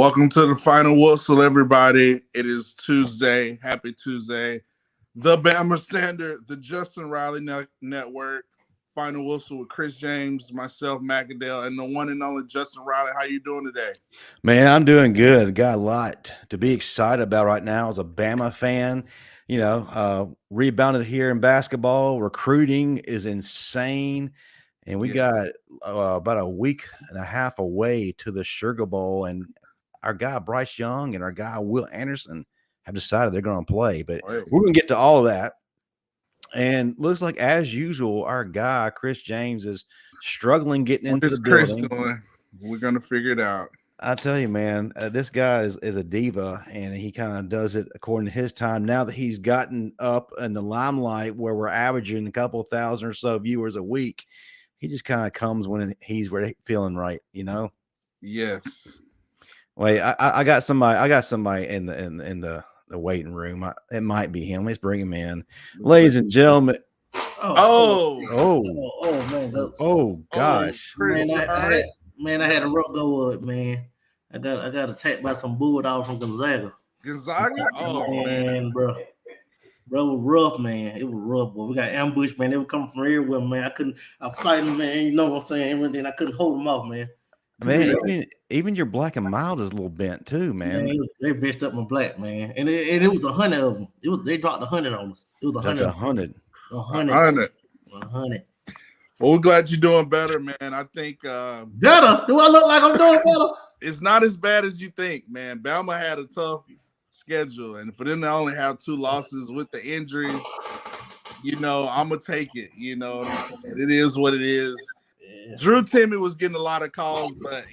Welcome to the final whistle, everybody. It is Tuesday. Happy Tuesday. The Bama Standard, the Justin Riley Network. Final whistle with Chris James, myself, Caddell, and the one and only Justin Riley. How you doing today? Man, I'm doing good. Got a lot to be excited about right now as a Bama fan. Rebounded here in basketball. Recruiting is insane. And we got about a week and a half away to the Sugar Bowl. And our guy Bryce Young and our guy Will Anderson have decided they're going to play. But we're going to get to all of that. And looks like, as usual, our guy Chris James is struggling getting into the building. Doing? We're going to figure it out. I tell you, man, this guy is a diva, and he kind of does it according to his time. Now that he's gotten up in the limelight where we're averaging a couple thousand or so viewers a week, he just kind of comes when he's feeling right, you know? Yes. Wait, I got somebody in the waiting room. It might be him. Let's bring him in, ladies and gentlemen. Oh gosh, man! I had a rough go with it, man. I got attacked by some bulldogs from Gonzaga. Man, bro, was rough, man. It was rough, boy. We got ambushed, man. They were coming from everywhere, man. I fight them, man. You know what I'm saying? And then I couldn't hold them off, man. Man, even your black and mild is a little bent too, man. They bitched up my black, man, and it was 100 of them. They dropped 100 on us. It was 100. 100. 100. Well, we're glad you're doing better, man. I think better. Do I look like I'm doing better? It's not as bad as you think, man. Bama had a tough schedule, and for them to only have 2 losses with the injuries, I'm gonna take it. It is what it is. Yeah. Drew Timmy was getting a lot of calls, but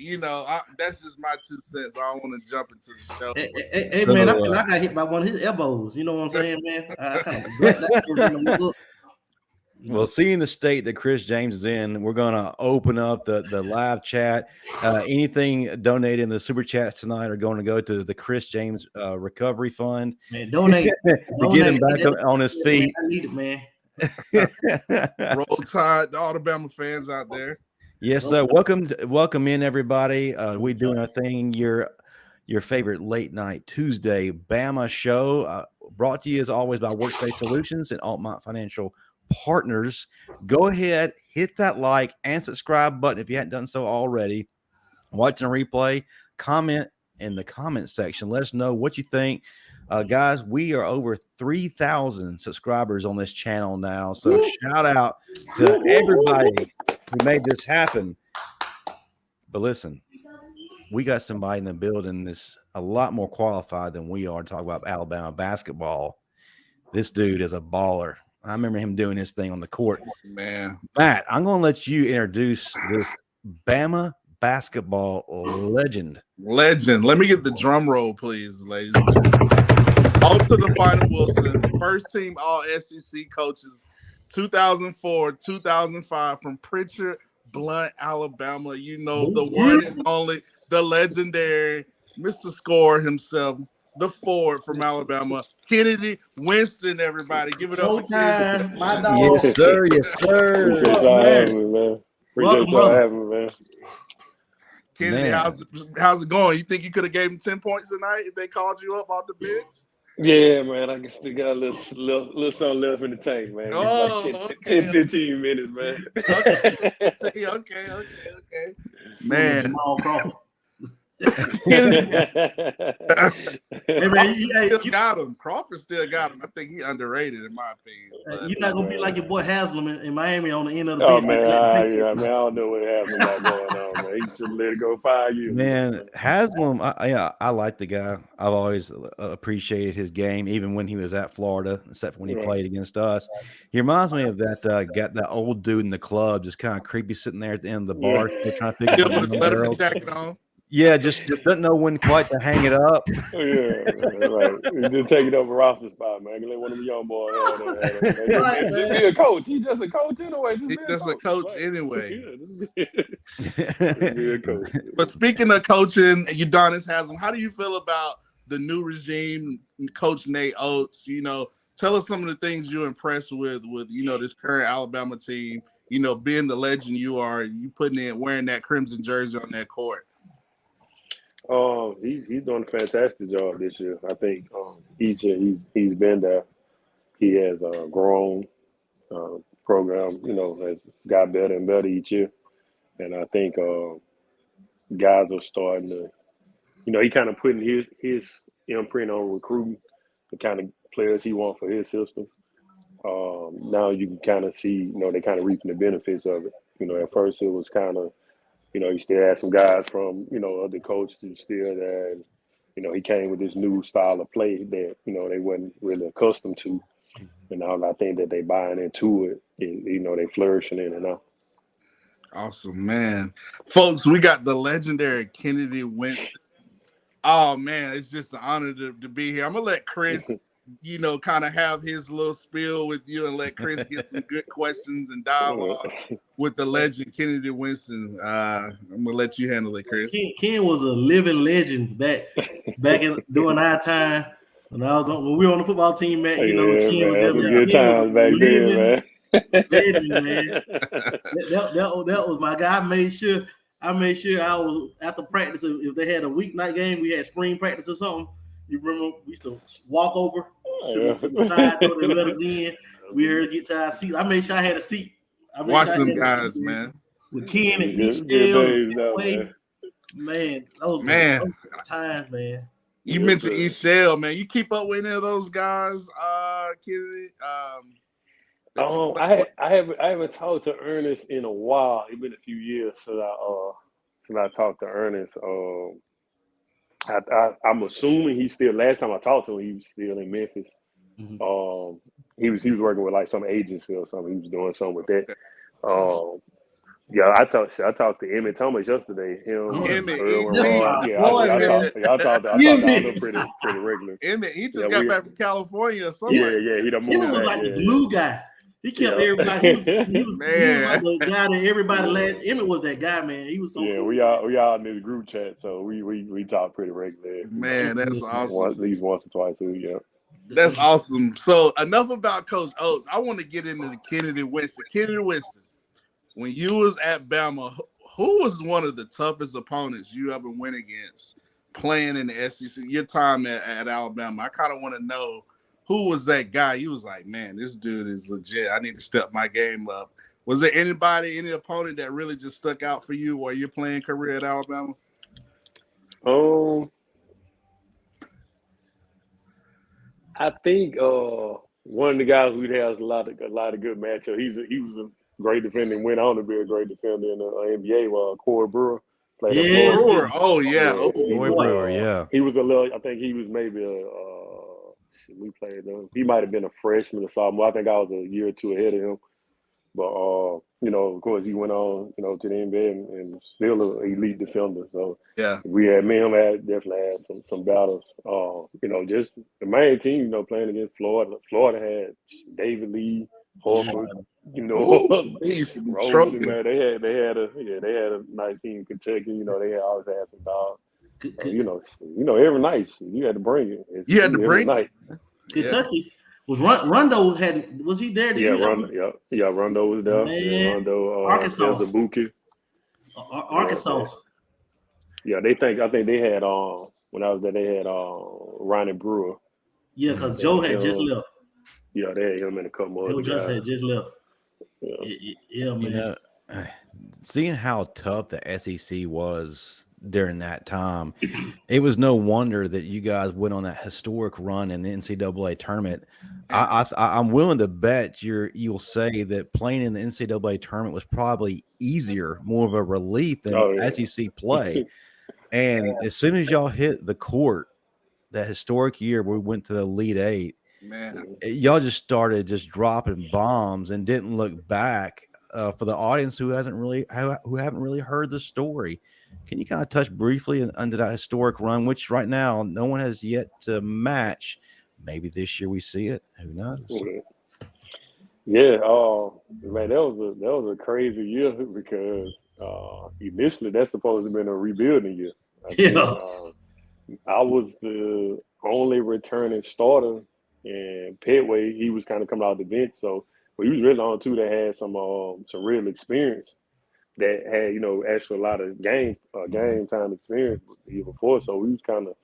that's just my 2 cents. I don't want to jump into the show. Hey man, I got hit by one of his elbows. You know what I'm saying, man? I kind of regret that. Well, seeing the state that Chris James is in, we're going to open up the live chat. Anything donated in the super chats tonight are going to go to the Chris James Recovery Fund. Man, donate to get him back on his feet. Man, I need it, man. Roll Tide to all the Bama fans out there. Yes, sir. Welcome in, everybody. We doing our thing. Your favorite late night Tuesday Bama show, brought to you as always by Workspace Solutions and Altmont Financial Partners. Go ahead, hit that like and subscribe button if you hadn't done so already. Watching a replay, comment in the comment section. Let us know what you think. Guys, we are over 3,000 subscribers on this channel now. So shout out to everybody who made this happen. But listen, we got somebody in the building that's a lot more qualified than we are to talk about Alabama basketball. This dude is a baller. I remember him doing his thing on the court. Man, Matt, I'm going to let you introduce this Bama basketball legend. Let me get the drum roll, please, ladies and gentlemen. On to the final Wilson, first team all SEC coaches, 2004, 2005 from Pritchard Blunt, Alabama. The one and only, the legendary Mr. Score himself, the forward from Alabama, Kennedy Winston, everybody. Give it up for Kennedy. My dog. Yes, sir. Yes, sir. Appreciate y'all having me, man. Appreciate y'all having me, man. Kennedy, how's it going? You think you could have gave him 10 points tonight if they called you up off the bench? Yeah, man. I guess they got a little something left in the tank, man. Like 10, 15 minutes, man. Okay. Man. Still got him. Crawford still got him. I think he underrated in my opinion. You're not gonna be like your boy Haslam in Miami on the end of the bench. Man, I don't know what Haslam got going on, man. He should let it go 5 years. Man, Haslam, I like the guy. I've always appreciated his game, even when he was at Florida, except for when he played against us. He reminds me of that old dude in the club, just kind of creepy, sitting there at the end of the bar, trying to pick up the Letterman jacket on. Yeah, just doesn't know when quite to hang it up. Yeah, right. Just take it over roster spot, man. Let one of them young boys just be a coach. He's just a coach anyway. He's just a coach anyway. Be a coach. But speaking of coaching, Udonis Haslam, how do you feel about the new regime, Coach Nate Oates? Tell us some of the things you're impressed with this current Alabama team. Being the legend you are, you wearing that crimson jersey on that court. He's doing a fantastic job this year. I think each year he's been there. He has grown program. Has got better and better each year, and I think guys are starting to. He kind of putting his imprint on recruiting the kind of players he wants for his system. Now you can kind of see, they kind of reaping the benefits of it. At first it was kind of, you still had some guys from, other coaches still there. And, he came with this new style of play that, they wasn't really accustomed to. And now I think that they buying into it, they flourishing in it now. Awesome, man. Folks, we got the legendary Kennedy Winston. Oh, man, it's just an honor to be here. I'm going to let Chris, kind of have his little spiel with you and let Chris get some good questions and dialogue with the legend, Kennedy Winston. I'm going to let you handle it, Chris. Ken was a living legend back during our time when we were on the football team, man. Ken was some good times back then, man. Legend, man. That was my guy. I made sure I was after practice. If they had a weeknight game, we had spring practice or something. You remember we used to walk over to the side door to let us in. We heard get to our seats. I made sure I had a seat. Watch them guys, man. With Ken and each man, those times, man. You mentioned Eshell, man. You keep up with any of those guys, Kennedy? I haven't talked to Ernest in a while. It's been a few years since I talked to Ernest. I'm assuming he's still. Last time I talked to him, he was still in Memphis. Mm-hmm. He was working with like some agency or something. He was doing something with that. I talked to Emmett Thomas yesterday. Emmett, I talked to him pretty regular. Emmett, he just got back from California or something. Yeah, he done moved. Emmett was like the glue guy. He kept everybody. He was like the guy that everybody Emmett was that guy, man. He was so cool. we all in this group chat, so we talk pretty regularly. Man, that's awesome. At least once or twice a week, yeah. That's awesome. So enough about Coach Oates. I want to get into the Kennedy Winston. Kennedy Winston, when you was at Bama, who was one of the toughest opponents you ever went against playing in the SEC? Your time at Alabama, I kind of want to know. Who was that guy? You was like, man, this dude is legit. I need to step my game up. Was there any opponent that really just stuck out for you while you're playing career at Alabama? I think one of the guys we'd have a lot of good matchup. He was a great defender. Went on to be a great defender in the NBA. Corey Brewer played. Yeah, Brewer. Oh yeah, Corey Brewer. Yeah, he was a little. I think he was maybe we played him. He might have been a freshman or sophomore. I think I was a year or two ahead of him. But of course, he went on, to the NBA and still an elite defender. So yeah, me and him definitely had some battles. Just the main team, playing against Florida. Florida had David Lee, Horford, Rosen, man. They had a nice team. Kentucky, they always had some dogs. Every night you had to bring it. You had to bring it. Kentucky was Rondo was he there? Rondo was there. Man. Rondo, Arkansas. Arkansas. Yeah, I think they had when I was there they had Ronnie Brewer. Yeah, because Joe had just left. Yeah, they had him and a couple other guys. Had just left. Yeah, man. Seeing how tough the SEC was during that time, it was no wonder that you guys went on that historic run in the NCAA tournament. I'm willing to bet you'll say that playing in the NCAA tournament was probably easier, more of a relief than SEC play. And as soon as y'all hit the court, that historic year where we went to the Elite Eight, man, y'all just started just dropping bombs and didn't look back. For the audience who haven't really heard the story, can you kind of touch briefly under that historic run, which right now no one has yet to match? Maybe this year we see it. Who knows? Yeah, man, that was a crazy year because initially that's supposed to have been a rebuilding year. I was the only returning starter, and Petway, he was kind of coming out of the bench, so he was really on two that had some real experience. that had, you know, actually a lot of game time experience the year before. So we was kind of,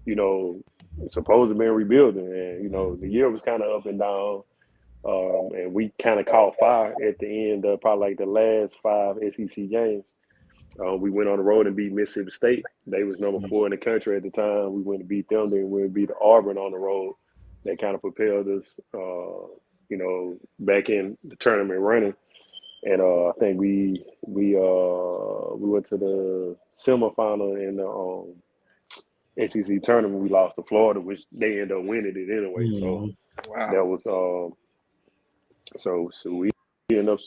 you know, supposed to be rebuilding, and you know, the year was kind of up and down. And we kind of caught fire at the end of probably like the last 5 SEC games. We went on the road and beat Mississippi State. They was number 4 in the country at the time. We went to beat them. Then we beat Auburn on the road. That kind of propelled us, you know, back in the tournament running. And I think we went to the semifinal in the SEC tournament. We lost to Florida, which they ended up winning it anyway. So that was so we ended up.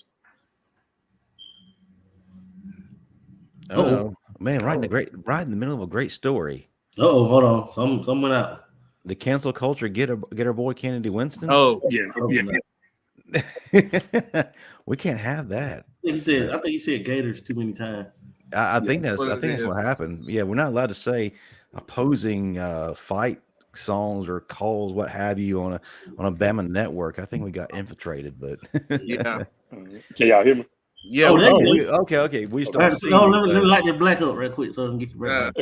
Oh man, right in the middle of a great story. Hold on, some went out. The cancel culture get our boy Kennedy Winston. Oh yeah. We can't have that. I think he said Gators too many times. I think that's what happened. Yeah, we're not allowed to say opposing fight songs or calls, what have you, on a Bama network. I think we got infiltrated, but Yeah. Can y'all hear me? Yeah. Okay. We start seeing. Let me light that black up real quick so I can get your breath.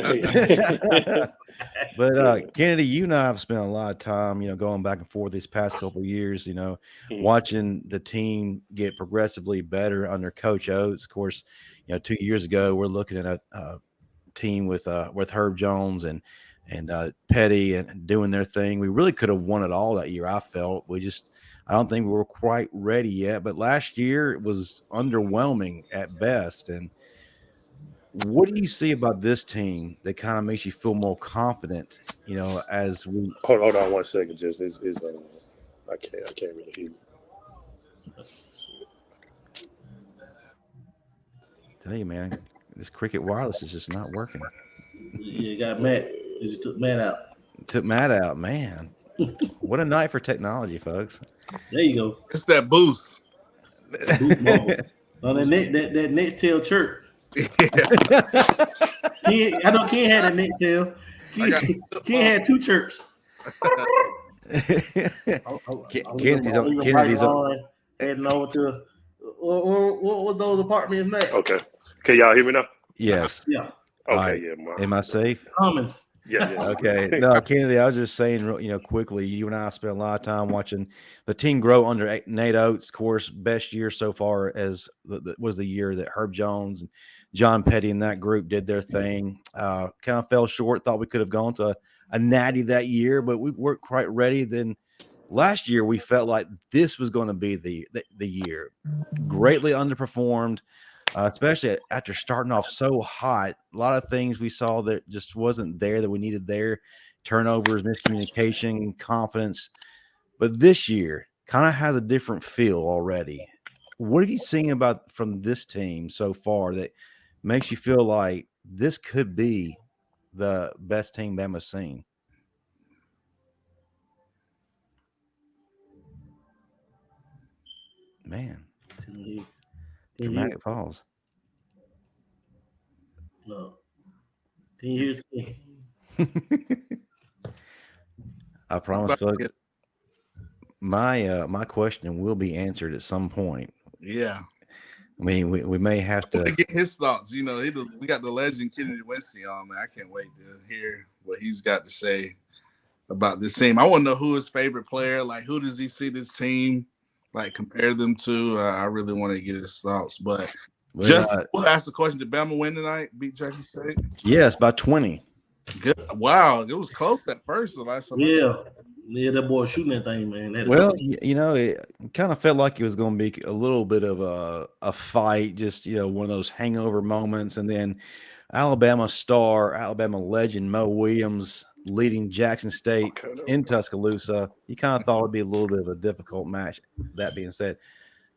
But Kennedy, you and I have spent a lot of time, you know, going back and forth these past couple of years, you know, watching the team get progressively better under Coach Oates. Of course, you know, 2 years ago, we're looking at a team with Herb Jones and Petty and doing their thing. We really could have won it all that year. I felt I don't think we were quite ready yet. But last year it was underwhelming at best. And what do you see about this team that kind of makes you feel more confident? You know, as we hold on 1 second. Just I can't really hear you. Tell you, man, this Cricket Wireless is just not working. Yeah, you got Matt. It just took Matt out. Took Matt out, man. What a night for technology, folks. There you go. It's that boost. On that next tail chirp. I know Ken had a next tail. Ken had 2 chirps. Kennedy's on. Heading over to what was those apartments next? Okay. Can y'all hear me now? Yes. Yeah. Okay. Right. Yeah. Am I safe? Commons. Yeah. Okay. No, Kennedy, I was just saying, you know, quickly, you and I spent a lot of time watching the team grow under Nate Oates. Of course, best year so far was the year that Herb Jones and John Petty and that group did their thing. Kind of fell short. Thought we could have gone to a natty that year, but we weren't quite ready. Then last year, we felt like this was going to be the year. Greatly underperformed. Especially after starting off so hot, a lot of things we saw that just wasn't there that we needed there. Turnovers, miscommunication, confidence. But this year kind of has a different feel already. What have you seen from this team so far that makes you feel like this could be the best team Bama's seen? Man. Dramatic pause. No. Can you hear us? I promise, folks. My question will be answered at some point. Yeah. I mean, we may have to get his thoughts. You know, we got the legend Kennedy Winston on, man. I can't wait to hear what he's got to say about this team. I want to know who his favorite player. Like, who does he see this team like compare them to? I really want to get his thoughts. But we'll ask the question: did Bama win tonight? Beat Jackson State? Yes, by 20. Good. Wow, it was close at first. The last time. Yeah, that boy shooting that thing, man. Well, you know, it kind of felt like it was going to be a little bit of a fight, just, you know, one of those hangover moments. And then Alabama legend Mo Williams leading Jackson State in Tuscaloosa. You kind of thought it'd be a little bit of a difficult match. That being said,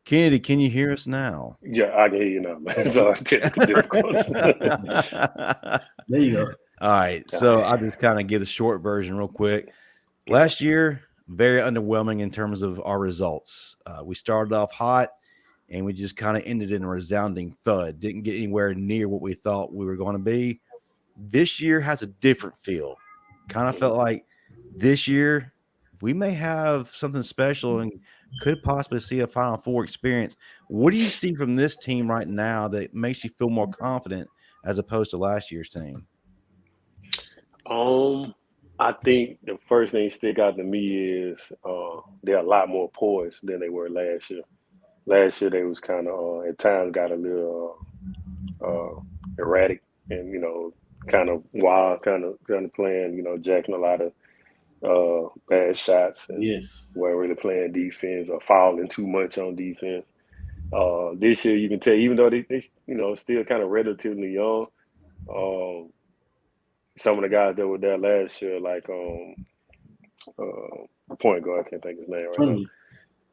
Kennedy, can you hear us now? Yeah, I can hear you now, man. So difficult. There you go. All right, so I'll just kind of give the short version real quick. Last year, very underwhelming in terms of our results. We started off hot, and we just kind of ended in a resounding thud. Didn't get anywhere near what we thought we were going to be. This year has a different feel. Kind of felt like this year, we may have something special and could possibly see a Final Four experience. What do you see from this team right now that makes you feel more confident as opposed to last year's team? I think the first thing stick out to me is they're a lot more poised than they were last year. Last year they was kind of at times got a little erratic and kind of wild, kind of playing, jacking a lot of bad shots and weren't really playing defense or fouling too much on defense. This year you can tell, even though they still kind of relatively young. Some of the guys that were there last year, like point guard, I can't think of his name right now.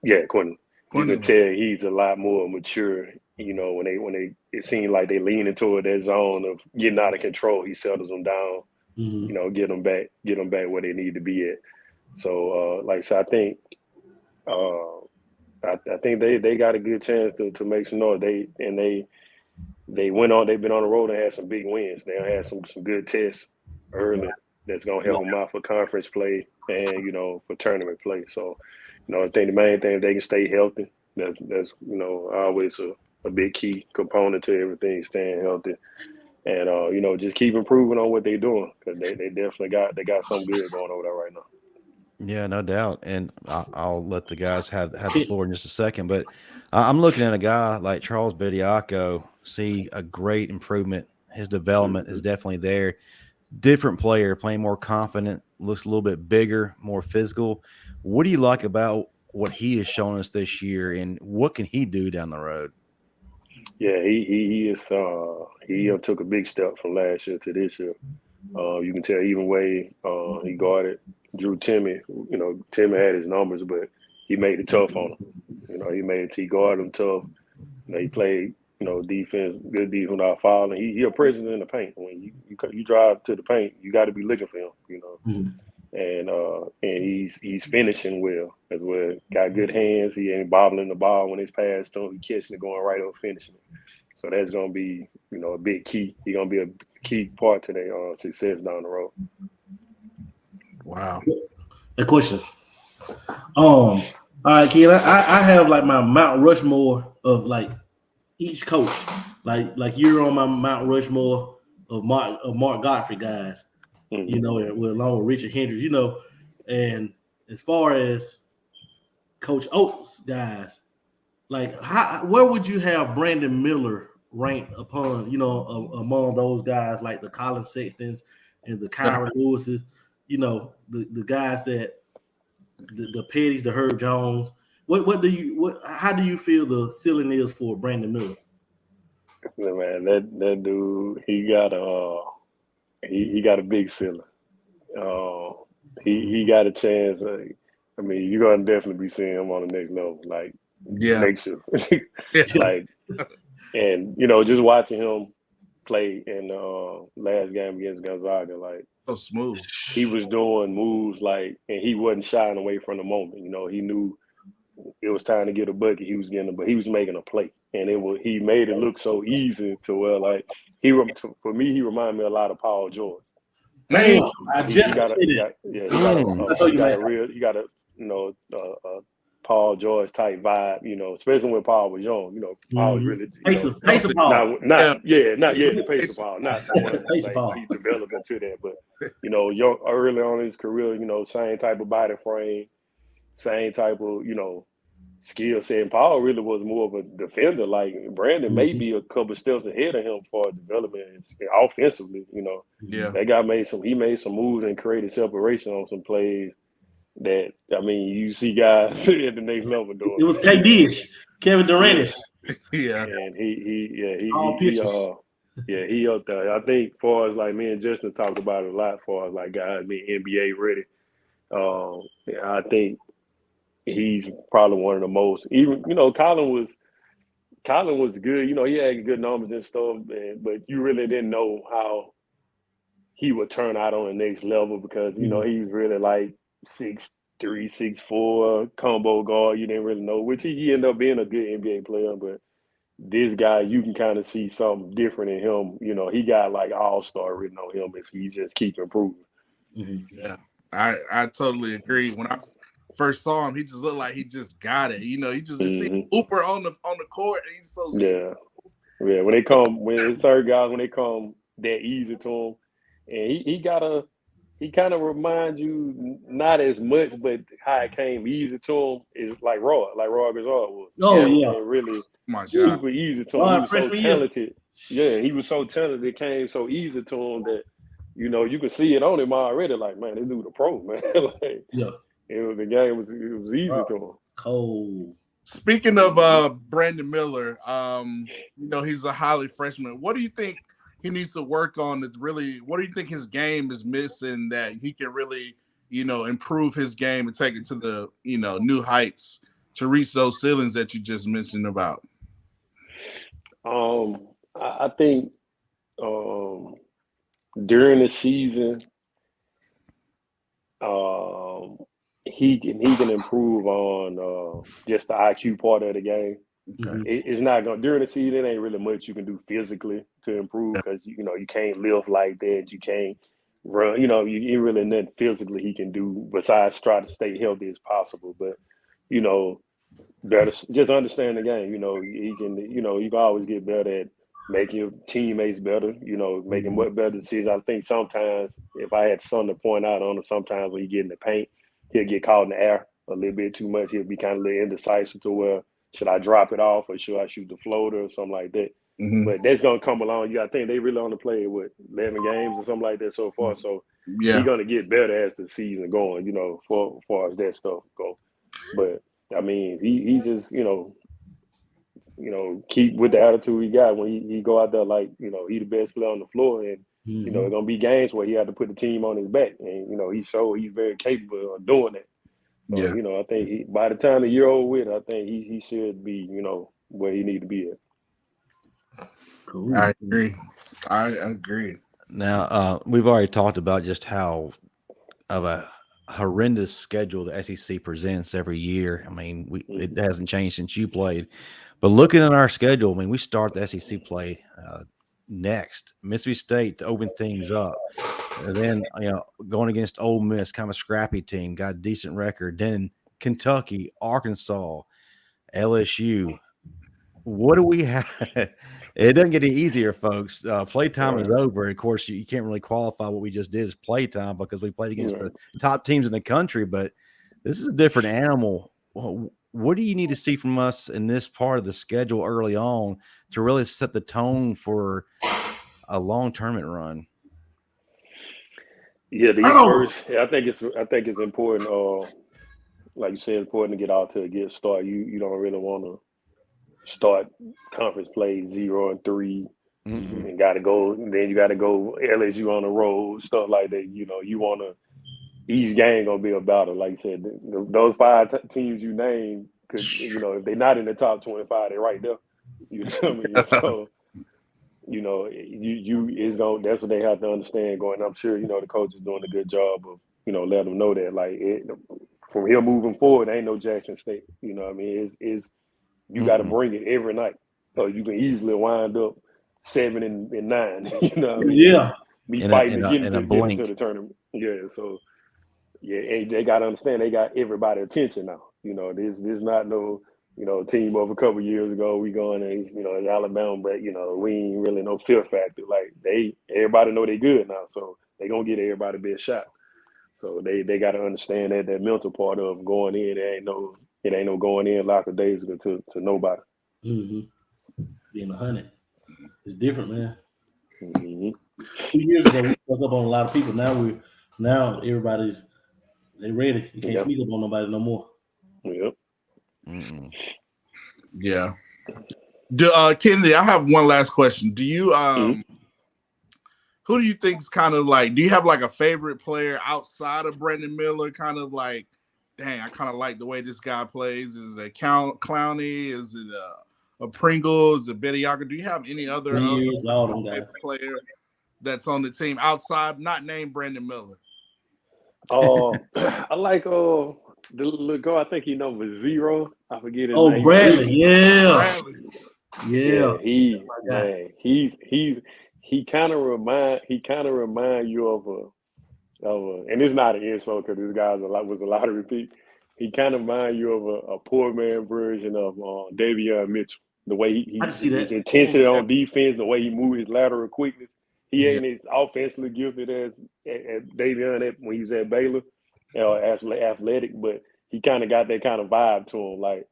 Yeah, Quentin. You can tell he's a lot more mature. When they it seems like they leaning toward that zone of getting out of control, he settles them down. Get them back where they need to be at. So, I think I think they got a good chance to make some noise. They went on. They've been on the road and had some big wins. They had some good tests early that's gonna help them out for conference play and for tournament play. So, I think the main thing, if they can stay healthy, that's always a big key component to everything, staying healthy, and just keep improving on what they're doing, because they definitely got something good going over there right now. Yeah, no doubt. And I'll let the guys have the floor in just a second. But I'm looking at a guy like Charles Bediako, see a great improvement. His development is definitely there. Different player, playing more confident, looks a little bit bigger, more physical. What do you like about what he has shown us this year, and what can he do down the road? Yeah, he took a big step from last year to this year. You can tell even way he guarded Drew Timmy. Timmy had his numbers, but he made it tough on him. He guarded him tough. He played defense, good defense without fouling. He a presence in the paint. When you drive to the paint, you got to be looking for him. And he's finishing well as well. Got good hands. He ain't bobbling the ball when it's passed to him. He catching it, going right up, finishing it. So that's gonna be a big key. He's gonna be a key part to their success down the road. Wow. A question. All right, kid. I have like my Mount Rushmore of like each coach. Like you're on my Mount Rushmore of Mark Godfrey guys. We're along with Richard Hendricks, and as far as Coach Oates guys, like where would you have Brandon Miller ranked upon, among those guys like the Colin Sextons and the Kyron Lewises, the guys that the Petties, the Herb Jones. How do you feel the ceiling is for Brandon Miller? Yeah, man, that dude, he got a big ceiling. He got a chance. You're gonna definitely be seeing him on the next level. Next year. And just watching him play in last game against Gonzaga, so smooth. He was doing moves and he wasn't shying away from the moment. He knew it was time to get a bucket. He was getting but he was making a play, and he made it look so easy to where for me he reminded me a lot of Paul George. Man, I just said that. He got a Paul George type vibe, especially when Paul was young. Paul was really pace of Paul. The pace of Paul, not the one he's developing to that. But young early on in his career, same type of body frame, same type of skill set. And Paul really was more of a defender. Like Brandon may be a couple steps ahead of him for development offensively. He made some moves and created separation on some plays that you see guys at the next level doing. It was KD-ish, Kevin Durant-ish. Yeah. And he up there. I think far as me and Justin talked about it a lot, far as guys being NBA ready. I think he's probably one of the most. Even Colin was good. He had good numbers and stuff, but you really didn't know how he would turn out on the next level because he's really 6'3", 6'4", combo guard. You didn't really know, which he ended up being a good NBA player. But this guy, you can kind of see something different in him. He got all-star written on him if he just keep improving. Yeah, I totally agree. When first saw him, he just looked like he just got it. You know, you just see Hooper on the court, and he's so yeah. When it's certain guys, when they come that easy to him, and he kind of reminds you not as much, but how it came easy to him is like Russaw was. Oh yeah, really my God. super easy to him. He was so talented. Year. Yeah, he was so talented. It came so easy to him that you could see it on him already. Like, man, this dude a pro, man. Like, the game was easy to him. Cold. Speaking of Brandon Miller, he's a highly freshman. What do you think he needs to work on what do you think his game is missing that he can really, improve his game and take it to the, new heights to reach those ceilings that you just mentioned about? I think during the season, he can improve on just the IQ part of the game. Okay. It's not going during the season. It ain't really much you can do physically to improve because you can't lift like that. You can't run. You ain't really nothing physically he can do besides try to stay healthy as possible. But better just understand the game. He can. You can always get better at making your teammates better. Making what better decisions. I think sometimes if I had something to point out on him, sometimes when you get in the paint, he'll get caught in the air a little bit too much. He'll be kind of a little indecisive to where, should I drop it off or should I shoot the floater or something like that? Mm-hmm. But that's going to come along. I think they really only played, 11 games or something like that so far. So he's going to get better as the season going, for far as that stuff go. But, I mean, he just, keep with the attitude he got when he go out there like, he the best player on the floor. And, there's going to be games where he had to put the team on his back. And, he showed he's very capable of doing that. So, I think by the time the year over with, I think he should be, where he need to be at. Cool. I agree. Now, we've already talked about just how of a horrendous schedule the SEC presents every year. I mean, it hasn't changed since you played. But looking at our schedule, I mean, we start the SEC play next. Mississippi State to open things up. And then, going against Ole Miss, kind of a scrappy team, got a decent record. Then Kentucky, Arkansas, LSU. What do we have? It doesn't get any easier, folks. Playtime is over. Of course, you can't really qualify what we just did as playtime because we played against the top teams in the country. But this is a different animal. What do you need to see from us in this part of the schedule early on to really set the tone for a long tournament run? Yeah, I think it's important. Like you said, it's important to get out to a good start. You don't really want to start conference play 0-3, and got to go. And then you got to go LSU on the road, stuff like that. You want to. Each game gonna be a battle. Like you said, those 5 teams you named, because if they're not in the top 25, they're right there. You know what I mean? So. That's what they have to understand going. I'm sure, the coach is doing a good job of, letting them know that, like, from here moving forward, ain't no Jackson State. You know what I mean? You got to bring it every night. So you can easily wind up 7-9. You know what I mean? Yeah. Be fighting to get in a into blink. the tournament. Yeah. So, and they got to understand they got everybody's attention now. This not no – team of a couple years ago, we going in, Alabama, but we ain't really no fear factor. Like everybody know they good now, so they gonna get everybody best shot. So they got to understand that mental part of going in. It ain't no going in lackadaisical to nobody. Mm-hmm. Being 100, it's different, man. Mm-hmm. 2 years ago, we stuck up on a lot of people. Now everybody's they ready. You can't sneak up on nobody no more. Yep. Yeah. Kennedy, I have one last question. Do you who do you think is kind of like, do you have like a favorite player outside of Brandon Miller? Kind of like, dang, I kind of like the way this guy plays. Is it a Clowney? Is it a Pringle? Is it Bediako? Do you have any other player that's on the team outside, not named Brandon Miller? I like the little girl. I think he number 0. I forget his name. Bradley. Yeah. He kind of remind you of a, and it's not an insult because this guy was a lottery pick. he kind of reminds you of a poor man version of Davion Mitchell. The way I can see that. his intensity on defense, the way he moves his lateral quickness. He ain't as offensively gifted as Davion when he was at Baylor, athletic, but he kind of got that kind of vibe to him. Like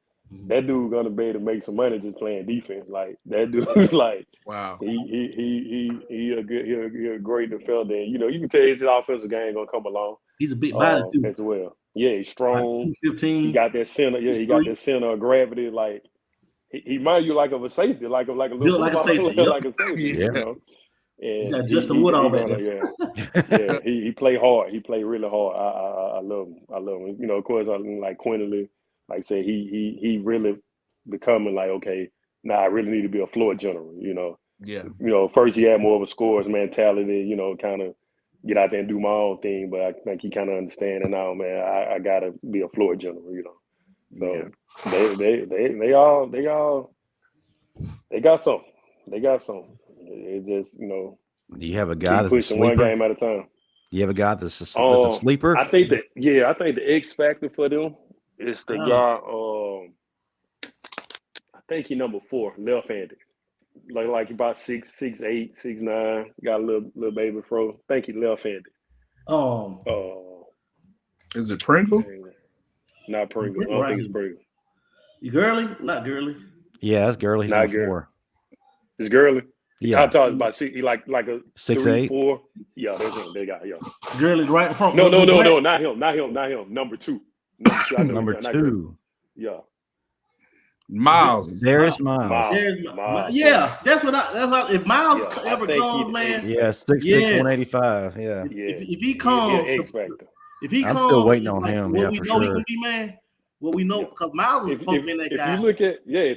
that dude gonna be able to make some money just playing defense. Like that dude, like wow, he a great defender. And, you can tell his offensive game gonna come along. He's a big body too as well. Yeah, he's strong. 15. He got that center. Yeah, he got that center of gravity. Like he reminds you like of a safety, like a little like a safety. Yep. like a safety. Yeah. You know. And he got Justin Woodall back there. Yeah, he play hard. He play really hard. I love him. I love him. Of course, I like Quinterly. Like I said, he really becoming like, okay, now I really need to be a floor general. Yeah. First he had more of a scorer's mentality. Kind of get out there and do my own thing. But I think he kind of understanding now, man. I gotta be a floor general. So they got something. They got something. It just, Do you have a guy that's pushing one game at a time? Do you have a guy that's a sleeper? I think the X factor for them is the guy. I think he number 4, left-handed. Like about 6'8", 6'9", got a little baby fro. I think he left-handed. Is it Pringle? Not Pringle. I don't think it's Pringle. You Gurley? Not Gurley. Yeah, that's Gurley. Not Gurley. It's Gurley. Yeah, I talked about he like a 6'8". 4. Yeah, that's him. They got Gurley's right in front. No, not him. Number 2. Number 2. Yeah. Miles. There's Miles. Yeah, that's what. If Miles ever comes, man. Yeah, 6'6", 185. Yeah. If he comes, X factor. If he comes, I'm still waiting on him. What Yeah, we for know sure. he can be, man. What we know, because Miles is supposed to be that guy. If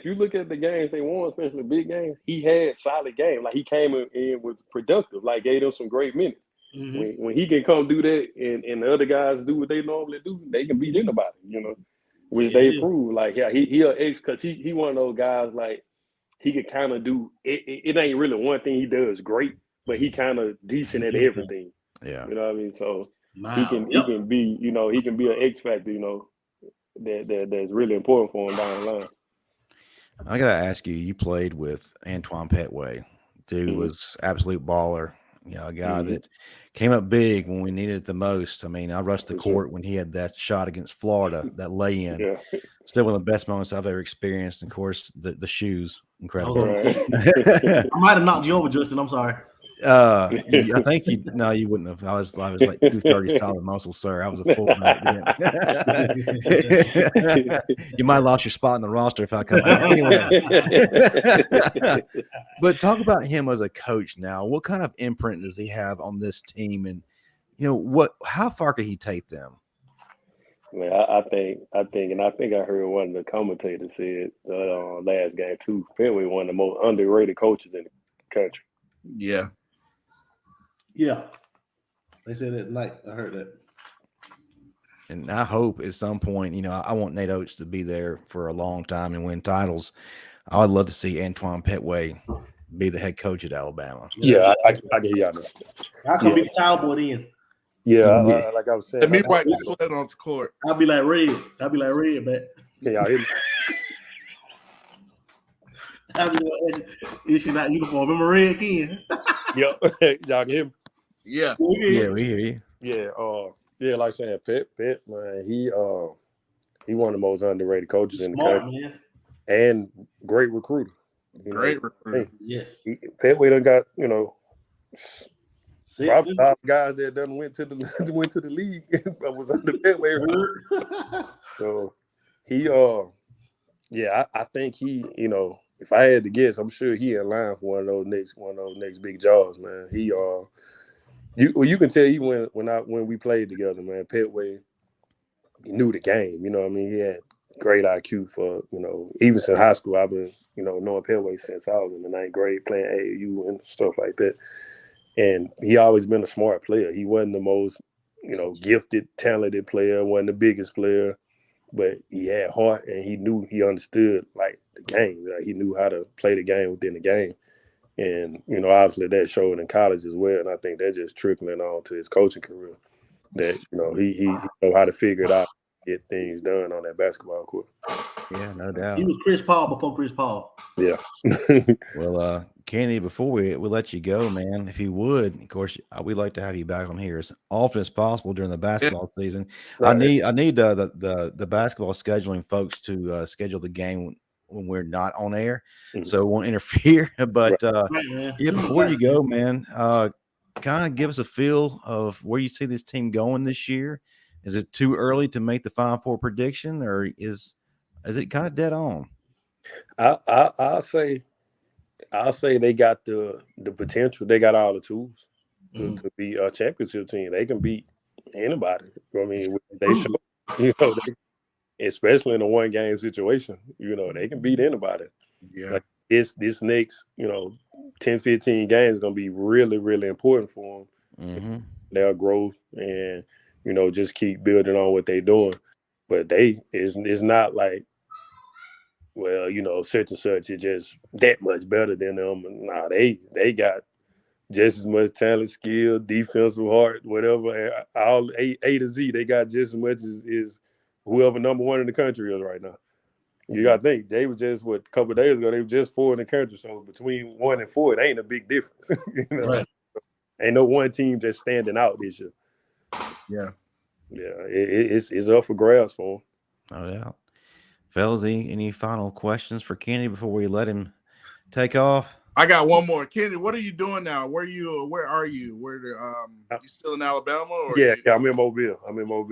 you look at the games they won, especially big games, he had solid games. Like he came in was productive. Like gave them some great minutes. Mm-hmm. When he can come do that, and the other guys do what they normally do, they can beat anybody. Which they prove. Like he an X because he one of those guys like he could kind of do it. It ain't really one thing he does great, but he kind of decent at everything. Yeah, you know what I mean. So Miles, he can be he can be an X factor. That's really important for him down the line. I gotta ask you. You played with Antoine Petway. Dude was absolute baller. A guy that came up big when we needed it the most. I mean, I rushed the court when he had that shot against Florida, that lay-in. Yeah. Still one of the best moments I've ever experienced. And of course, the shoes, incredible. I might have knocked you over, Justin. I'm sorry. I think you wouldn't have. I was like 230 solid muscle, sir. I was a full back then. You might have lost your spot in the roster if I come out. Anyway. But talk about him as a coach now. What kind of imprint does he have on this team? And how far could he take them? Man, I think I heard one of the commentators said last game too. Fenway one of the most underrated coaches in the country. Yeah. Yeah. They said that tonight. I heard that. And I hope at some point, I want Nate Oates to be there for a long time and win titles. I would love to see Antoine Petway be the head coach at Alabama. Yeah, I can hear y'all. I could be the towel boy then. Yeah, like I was saying. Let me wipe the sweat off the court. I'll be like Red. But Can y'all hear me? I'll be like, is she not uniform? Remember Red Ken? Yep. Y'all can hear me? Yeah. Yeah, we hear you. Yeah, like I said, Pitt, man, he one of the most underrated coaches in the country. Man. And great recruiter. Great recruiter. Yes. Petway done got, probably 5 guys that done went to the league that was under Petway. So he I think he, if I had to guess, I'm sure he in line for one of those next big jobs, man. He you can tell he when we played together, man. Petway, he knew the game. You know what I mean? He had great IQ for, even since high school. I've been, knowing Petway since I was in the 9th grade, playing AAU and stuff like that. And he always been a smart player. He wasn't the most, gifted, talented player, wasn't the biggest player, but he had heart and he understood like the game. Like, he knew how to play the game within the game. And, obviously that showed in college as well. And I think that's just trickling on to his coaching career. That, he know how to figure it out get things done on that basketball court. Yeah, no doubt. He was Chris Paul before Chris Paul. Yeah. Well, Kenny, before we let you go, man, if you would, of course, we'd like to have you back on here as often as possible during the basketball season. Right. I need the basketball scheduling folks to schedule the game when we're not on air, so it won't interfere. But yeah, before you go, man, kind of give us a feel of where you see this team going this year. Is it too early to make the Final Four prediction, or is it kind of dead on? I'll say they got the potential. They got all the tools to be a championship team. They can beat anybody. I mean, they show, especially in a 1-game situation, they can beat anybody. Yeah. Like this next, 10, 15 games is going to be really, really important for them. Mm-hmm. Their growth and, just keep building on what they're doing. But it's not like, well, such and such is just that much better than them. Nah, they got just as much talent, skill, defensive heart, whatever. All A to Z, they got just as much as whoever number 1 in the country is right now. You got to think, they were just, a couple of days ago, they were just 4 in the country. So between 1 and 4, it ain't a big difference. Right. Ain't no one team just standing out this year. Yeah. Yeah, it's up for grabs for them. No doubt. Fellas, any final questions for Kenny before we let him take off? I got one more. Kenny, what are you doing now? Where are you? You still in Alabama? Or Yeah, I'm in Mobile. Alabama.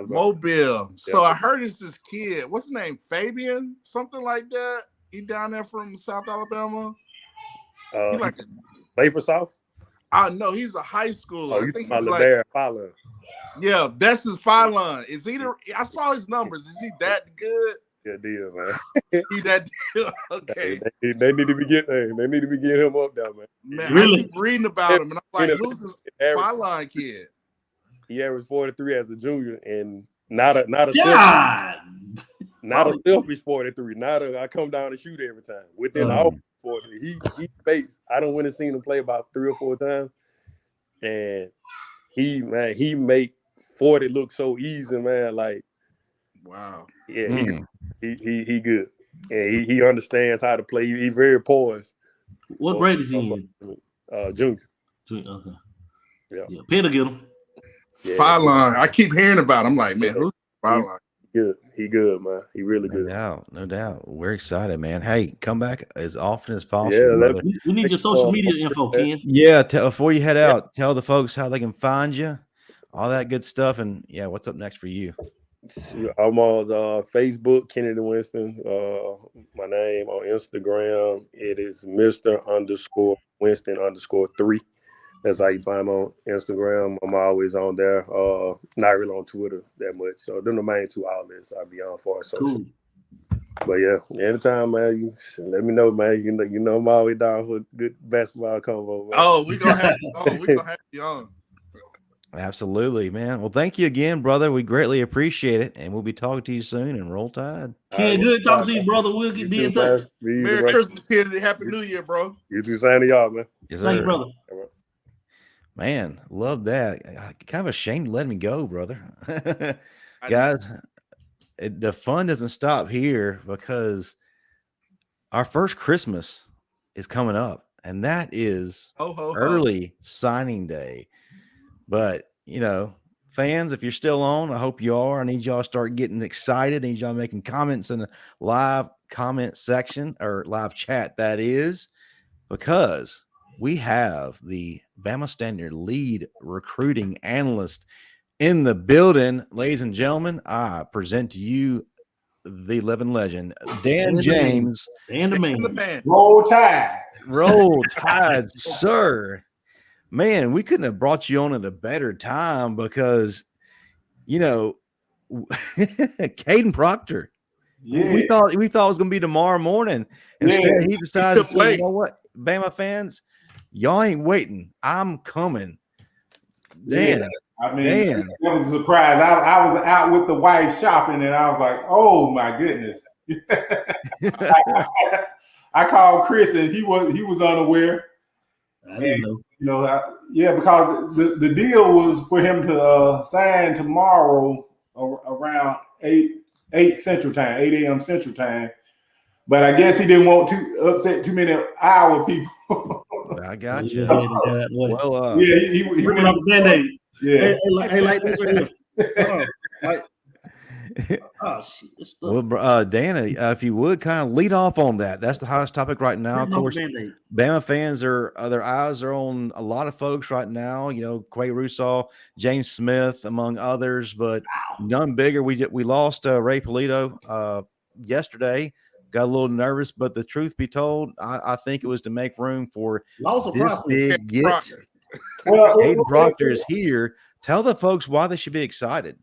Mobile. So Yeah. I heard it's this kid. What's his name? Fabian? Something like that. He down there from South Alabama. He like play for South? no, he's a high schooler. Oh, I you think talking he's about LeBaron? yeah, that's his pylon. Is he I saw his numbers. Is he that good? Yeah, deal, man. He that good? Okay. They need to be getting him up there, man. Man, Really? I keep reading about him, and I'm like, who's this pylon kid? He averaged 43 as a junior, and not a selfish 43. Not a I come down and shoot every time. Within the open 40, he faced. I don't want to see him play about 3 or 4 times, and he make 40 look so easy, man. Like, wow. Yeah, he good, and he understands how to play. He very poised. What grade is he in? Junior. Okay. Yeah. Pay to get him. Yeah. Pylon. I keep hearing about him. I'm like, man, who's Pylon? He good, man. He really good. No doubt. We're excited, man. Hey, come back as often as possible. Yeah, we need your social media info, Ken. Yeah, before you head out, tell the folks how they can find you, all that good stuff, and what's up next for you? I'm on Facebook, Kennedy Winston. My name on Instagram, it is Mr._Winston_3. That's how you find me on Instagram. I'm always on there. Not really on Twitter that much. So them the main 2 outlets I'll be on for. So, Cool. But yeah, anytime, man, you let me know, man. You know I'm always down for good basketball convo, man. Oh, we're gonna have you on. Absolutely, man. Well, thank you again, brother. We greatly appreciate it, and we'll be talking to you soon. And roll Tide. Ken, good talking to you, brother. We'll be in touch. Merry Christmas, Kennedy. Happy New Year, bro. You too, same to y'all, man. Yes, Thank you, sir. brother. Man, love that. Kind of ashamed to let me go, brother. Guys, the fun doesn't stop here because our first Christmas is coming up, and that is early signing day. But, fans, if you're still on, I hope you are. I need y'all to start getting excited. I need y'all making comments in the live comment section or live chat, that is, because we have the Bama Standard lead recruiting analyst in the building. Ladies and gentlemen, I present to you the living legend, Dan James. And the man. Roll Tide. Roll Tide, sir. Man, we couldn't have brought you on at a better time because, Kadyn Proctor. Yeah. We thought it was going to be tomorrow morning. Instead, he decided to say, you know what, Bama fans, y'all ain't waiting. I'm coming. Dan. Yeah. I mean, that was a surprise. I was out with the wife shopping, and I was like, "Oh my goodness!" I called Chris, and he was unaware. I didn't know. Because the deal was for him to sign tomorrow around 8 Central Time, 8 a.m. Central Time. But I guess he didn't want to upset too many Iowa people. I got you. Well, Yeah, he ripping went off the Band-Aid. Yeah. Hey, like this right here. Like, oh shit, this stuff. Well, Dana, if you would kind of lead off on that. That's the hottest topic right now. Of Ripping off course, the Band-Aid. Bama fans are their eyes are on a lot of folks right now. You know, Quay Russaw, James Smith, among others, but none bigger. We lost Ray Polito yesterday. Got a little nervous, but the truth be told, I think it was to make room for Loss of this process. big get. Well, Kadyn Proctor is here. Tell the folks why they should be excited.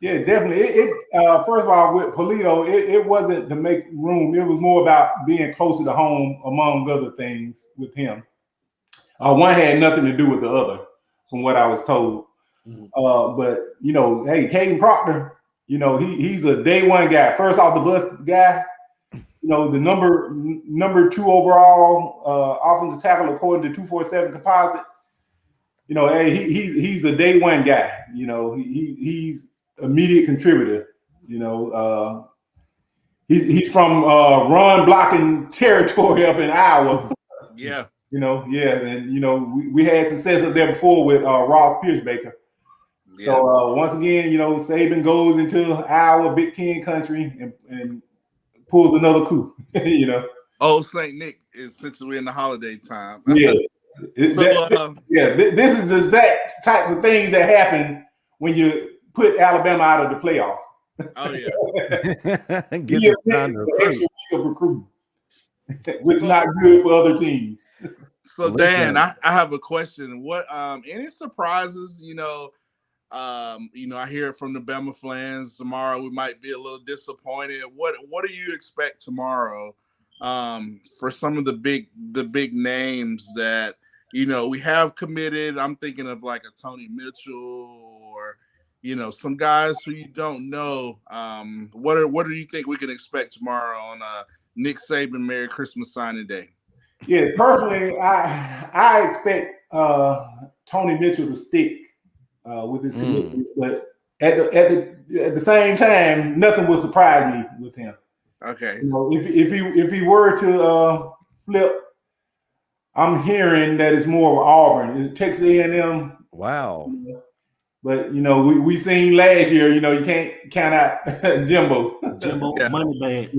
Yeah, definitely. First of all, with Polito, it wasn't to make room. It was more about being closer to home, among other things, with him. One had nothing to do with the other, from what I was told. But you know, hey, Kadyn Proctor, you know, he's a day one guy, first off the bus guy. You know, the number 2 overall offensive tackle according to 247 composite. You know, hey, he's a day one guy. You know, he's immediate contributor. You know, he's from run blocking territory up in Iowa. Yeah. You know, yeah, and you know we had success up there before with Ross Pierce-Baker. Yeah. So once again, you know, Saban goes into Iowa, Big Ten country, and pulls another coup. You know, Old St. Nick is since we're in the holiday time. Yes. This is the exact type of thing that happened when you put Alabama out of the playoffs. Oh yeah, gives us time to recruit. Of recruiting, which is not good for other teams. So Dan, I have a question. What any surprises? You know, I hear it from the Bama fans. Tomorrow we might be a little disappointed. What do you expect tomorrow for some of the big names that you know we have committed? I'm thinking of like a Tony Mitchell or you know some guys who you don't know. What do you think we can expect tomorrow on Nick Saban Merry Christmas signing day? Yeah, personally, I expect Tony Mitchell to stick with his commitment, but at the same time, nothing will surprise me with him. Okay, you know, if he were to flip, I'm hearing that it's more of Auburn, Texas A&M. Wow. But you know, we seen last year. You know, you can't count out Jimbo. Yeah. Money bag.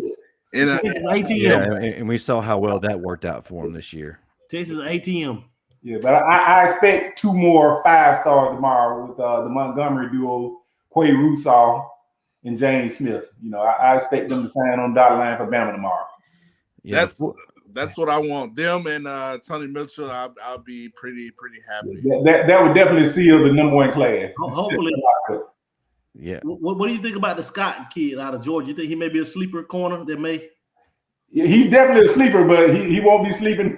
And we saw how well that worked out for him this year. Texas ATM. Yeah, but I expect 2 more 5-stars tomorrow with the Montgomery duo, Quay Russaw and James Smith. You know, I expect them to sign on the dotted line for Bama tomorrow. Yeah, that's what I want. Them and Tony Mitchell, I'll be pretty happy. That would definitely seal the number 1 class. Hopefully. Yeah. What do you think about the Scott kid out of Georgia? You think he may be a sleeper corner that may? Yeah, he's definitely a sleeper, but he won't be sleeping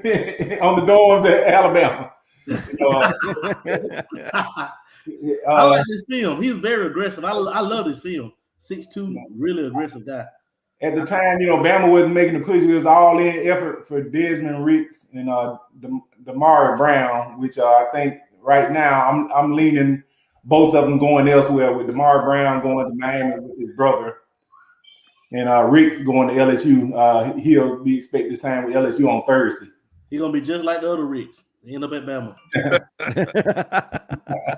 on the dorms at Alabama. I like this film. He's very aggressive. I love this film. 6'2", really aggressive guy. At the time, you know, Bama wasn't making the push. It was all-in effort for Desmond Ricks and Damari Brown, which I think right now I'm leaning both of them going elsewhere, with Damari Brown going to Miami with his brother and Ricks going to LSU. He'll be expected to sign with LSU on Thursday. He's going to be just like the other Ricks. They end up at Bama.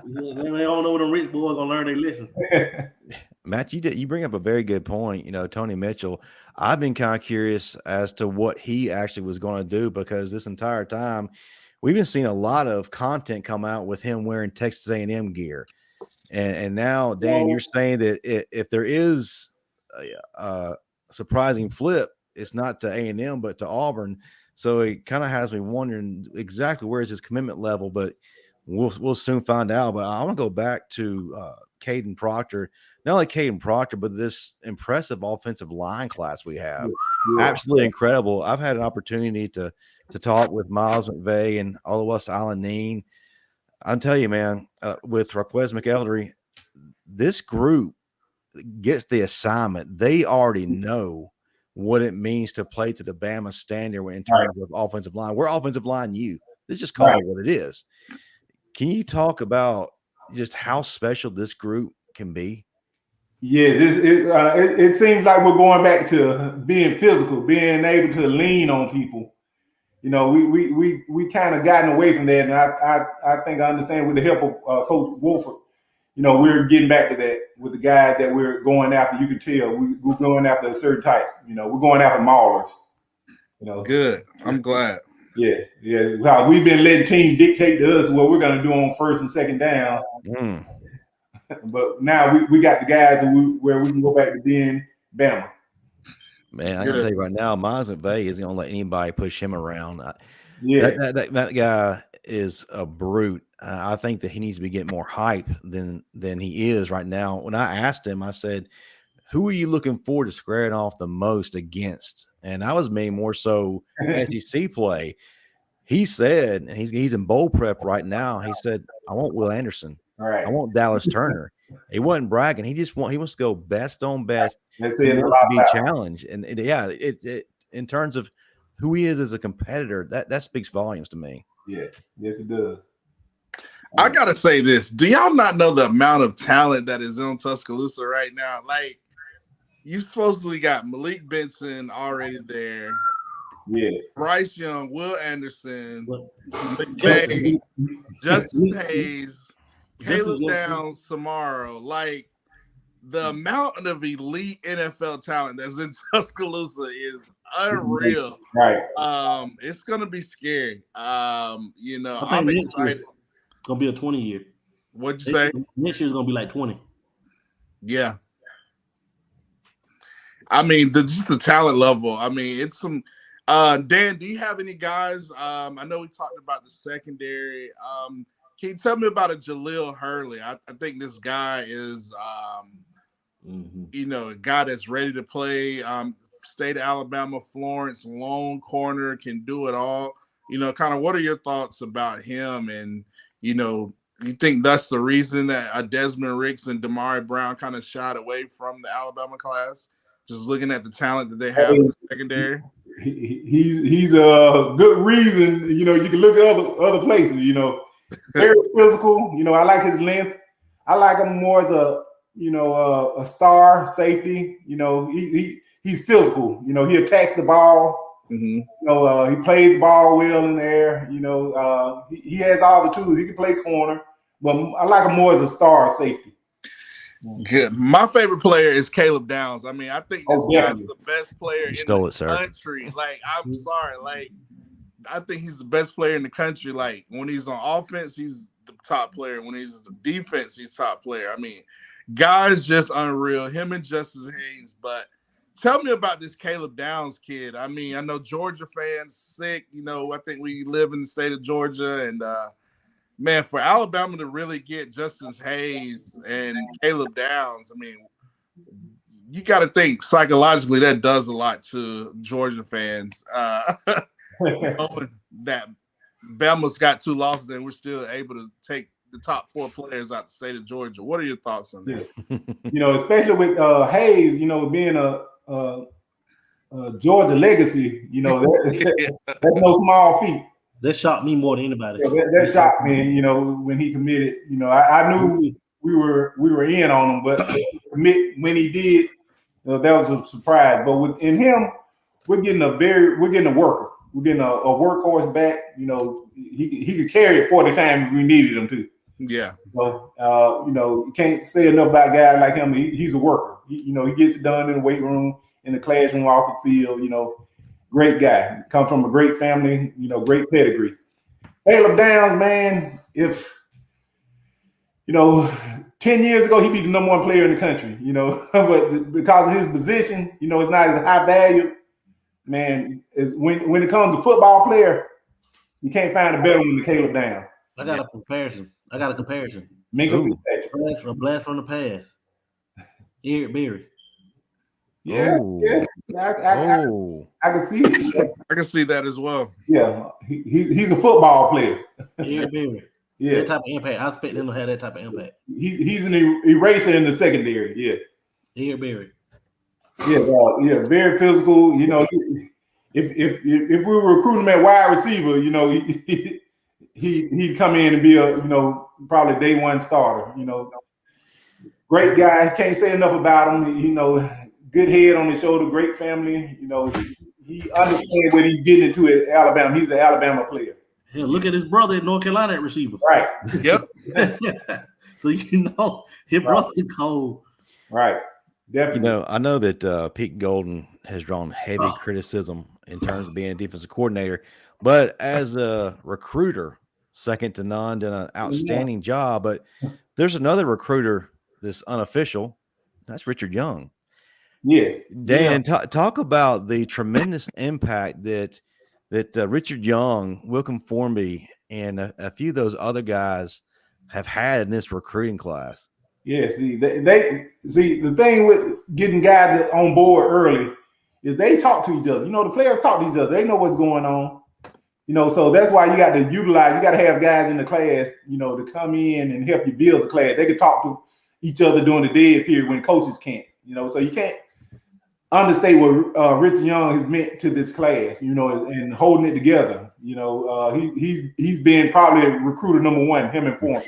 They don't know what the Ricks boys going to learn. They listen. Matt, you bring up a very good point. You know, Tony Mitchell, I've been kind of curious as to what he actually was going to do, because this entire time we've been seeing a lot of content come out with him wearing Texas A&M gear. And now, Dan, you're saying that if there is a surprising flip, it's not to A&M, but to Auburn. So it kind of has me wondering exactly where is his commitment level, but we'll soon find out. But I want to go back to Kadyn Proctor. Not only Kadyn Proctor, but this impressive offensive line class we have. Yeah. Absolutely incredible. I've had an opportunity to talk with Miles McVay and Oluwase Alanin. I'll tell you, man, with Raquez McElderry, this group gets the assignment. They already know what it means to play to the Bama standard in terms of offensive line. We're offensive line you. Let's just call it what it is. Can you talk about just how special this group can be? Yeah, it seems like we're going back to being physical, being able to lean on people. You know, we kind of gotten away from that, and I think I understand with the help of Coach Wolford. You know, we're getting back to that with the guys that we're going after. You can tell we're going after a certain type. You know, we're going after maulers. You know, good. I'm glad. Yeah. Well, we've been letting teams dictate to us what we're going to do on first and second down. But now we got the guys where we can go back to being Bama. Man, I can tell you right now, Miles McVay isn't going to let anybody push him around. That guy is a brute. I think that he needs to be getting more hype than he is right now. When I asked him, I said, who are you looking forward to squaring off the most against? And I was meaning more so SEC play. He said, and he's in bowl prep right now, he said, I want Will Anderson. Right. I want Dallas Turner. He wasn't bragging. He wants to go best on best. That's he it. wants to be challenged. And it in terms of who he is as a competitor, that speaks volumes to me. Yes, it does. I gotta say this. Do y'all not know the amount of talent that is in Tuscaloosa right now? Like, you supposedly got Malik Benson already there. Yes. Bryce Young, Will Anderson, McVay, Justice Hayes, Caleb Downs tomorrow. Like, the amount of elite NFL talent that's in Tuscaloosa is unreal. Right. It's gonna be scary. You know, I'm excited. It's gonna be a 20-year. What'd you say? Next year's gonna be like 20. Yeah. I mean, just the talent level. I mean, it's some. Dan, do you have any guys? I know we talked about the secondary. Can you tell me about a Jaleel Hurley? I think this guy is, you know, a guy that's ready to play. State of Alabama, Florence, lone corner, can do it all. You know, kind of what are your thoughts about him? And, you know, you think that's the reason that Desmond Ricks and Damari Brown kind of shied away from the Alabama class? Just looking at the talent that they have in the secondary. He's a good reason. You know, you can look at other places. You know, very physical. You know, I like his length. I like him more as a star safety. You know, he's physical. You know, he attacks the ball. Mm-hmm. You know, he plays the ball well in there. You know, he has all the tools. He can play corner, but I like him more as a star safety. Good. My favorite player is Caleb Downs. I mean, I think this guy's the best player in the country. Like, I'm sorry. Like, I think he's the best player in the country. Like, when he's on offense, he's the top player. When he's on defense, he's top player. I mean, guy's just unreal. Him and Justice Hayes. But tell me about this Caleb Downs kid. I mean, I know Georgia fans sick. You know, I think we live in the state of Georgia, and man, for Alabama to really get Justice Hayes and Caleb Downs, I mean, you got to think psychologically that does a lot to Georgia fans. Knowing that Bama's got 2 losses and we're still able to take the top 4 players out the state of Georgia. What are your thoughts on that? You know, especially with Hayes, you know, being a Georgia legacy, you know, that's no small feat. That shocked me more than anybody. Yeah, that shocked me, you know, when he committed. You know, I knew we were in on him, but commit when he did, that was a surprise. But within him, we're getting a worker. We're getting a workhorse back. You know, he could carry it 40 times if we needed him to. Yeah. So you know, you can't say enough about a guy like him. He's a worker. You know, he gets it done in the weight room, in the classroom, off the field. You know. Great guy, come from a great family, you know, great pedigree. Caleb Downs, man, if, you know, 10 years ago, he'd be the #1 player in the country, you know, but because of his position, you know, it's not as high value, man. When it comes to football player, you can't find a better one than Caleb Downs. I got a comparison. Minka A blast from the past. Eric Berry. Yeah, I can see it. I can see that as well. Yeah, he's a football player. Eric Berry. Yeah, that type of impact. I expect him to have that type of impact. He's an eraser in the secondary. Yeah, Eric Berry. Yeah, very physical. You know, if we were recruiting him at wide receiver, you know, he'd come in and be a, you know, probably day 1 starter. You know. Great guy. Can't say enough about him. You know, good head on his shoulder, great family. You know, he understands what he's getting into at Alabama. He's an Alabama player. Hell, look at his brother at North Carolina at receiver. Right. Yep. So you know his brother is cold. Right. Definitely. You know, I know that Pete Golden has drawn heavy criticism in terms of being a defensive coordinator, but as a recruiter, second to none, done an outstanding job. But there's another recruiter that's unofficial. That's Richard Young. Yes. Dan, talk about the tremendous impact that Richard Young, Wilcom Formby, and a few of those other guys have had in this recruiting class. Yeah, see, they see the thing with getting guys on board early is they talk to each other. You know, the players talk to each other. They know what's going on. You know, so that's why you got to utilize. You got to have guys in the class, you know, to come in and help you build the class. They can talk to each other during the dead period when coaches can't. You know, so you can't understate what Richard Young has meant to this class. You know, and holding it together. You know, he's been probably recruiter number one. Him and Form.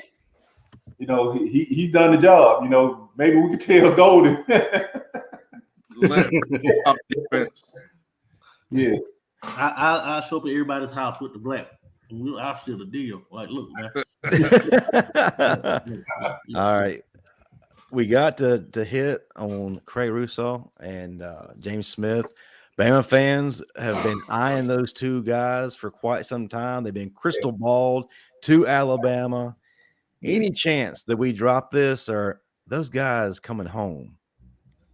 You know, he's done the job. You know, maybe we could tell Golden. Yeah. I show up at everybody's house with the black. I'll steal the deal. Like, look, man. All right. We got to hit on Craig Russaw and James Smith. Bama fans have been eyeing those two guys for quite some time. They've been crystal balled to Alabama. Any chance that we drop this, or those guys coming home?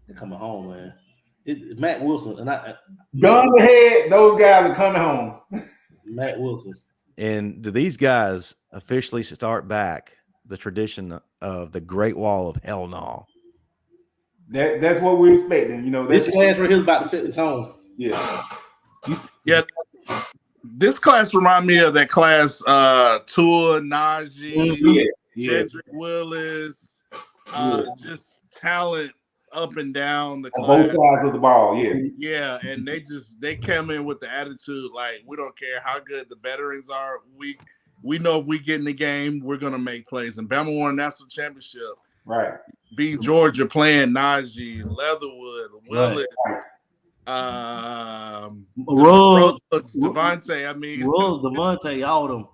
They're coming home, man. It's Matt Wilson and Gun ahead, those guys are coming home. Matt Wilson. And do these guys officially start back the tradition of the Great Wall of Hell No? That's what we're expecting. You know, this class right here is about to set the tone. Yeah. Yeah. This class remind me of that class, Tua, Najee, Jedrick Willis, just talent up and down the class. Both sides of the ball, yeah. Yeah, and they came in with the attitude like, we don't care how good the veterans are. We know if we get in the game, we're gonna make plays. And Bama won a national championship. Right. Beat Georgia playing Najee, Leatherwood, Willis. Right. Ruggs, Devontae. I mean, Ruggs, Devontae, all them.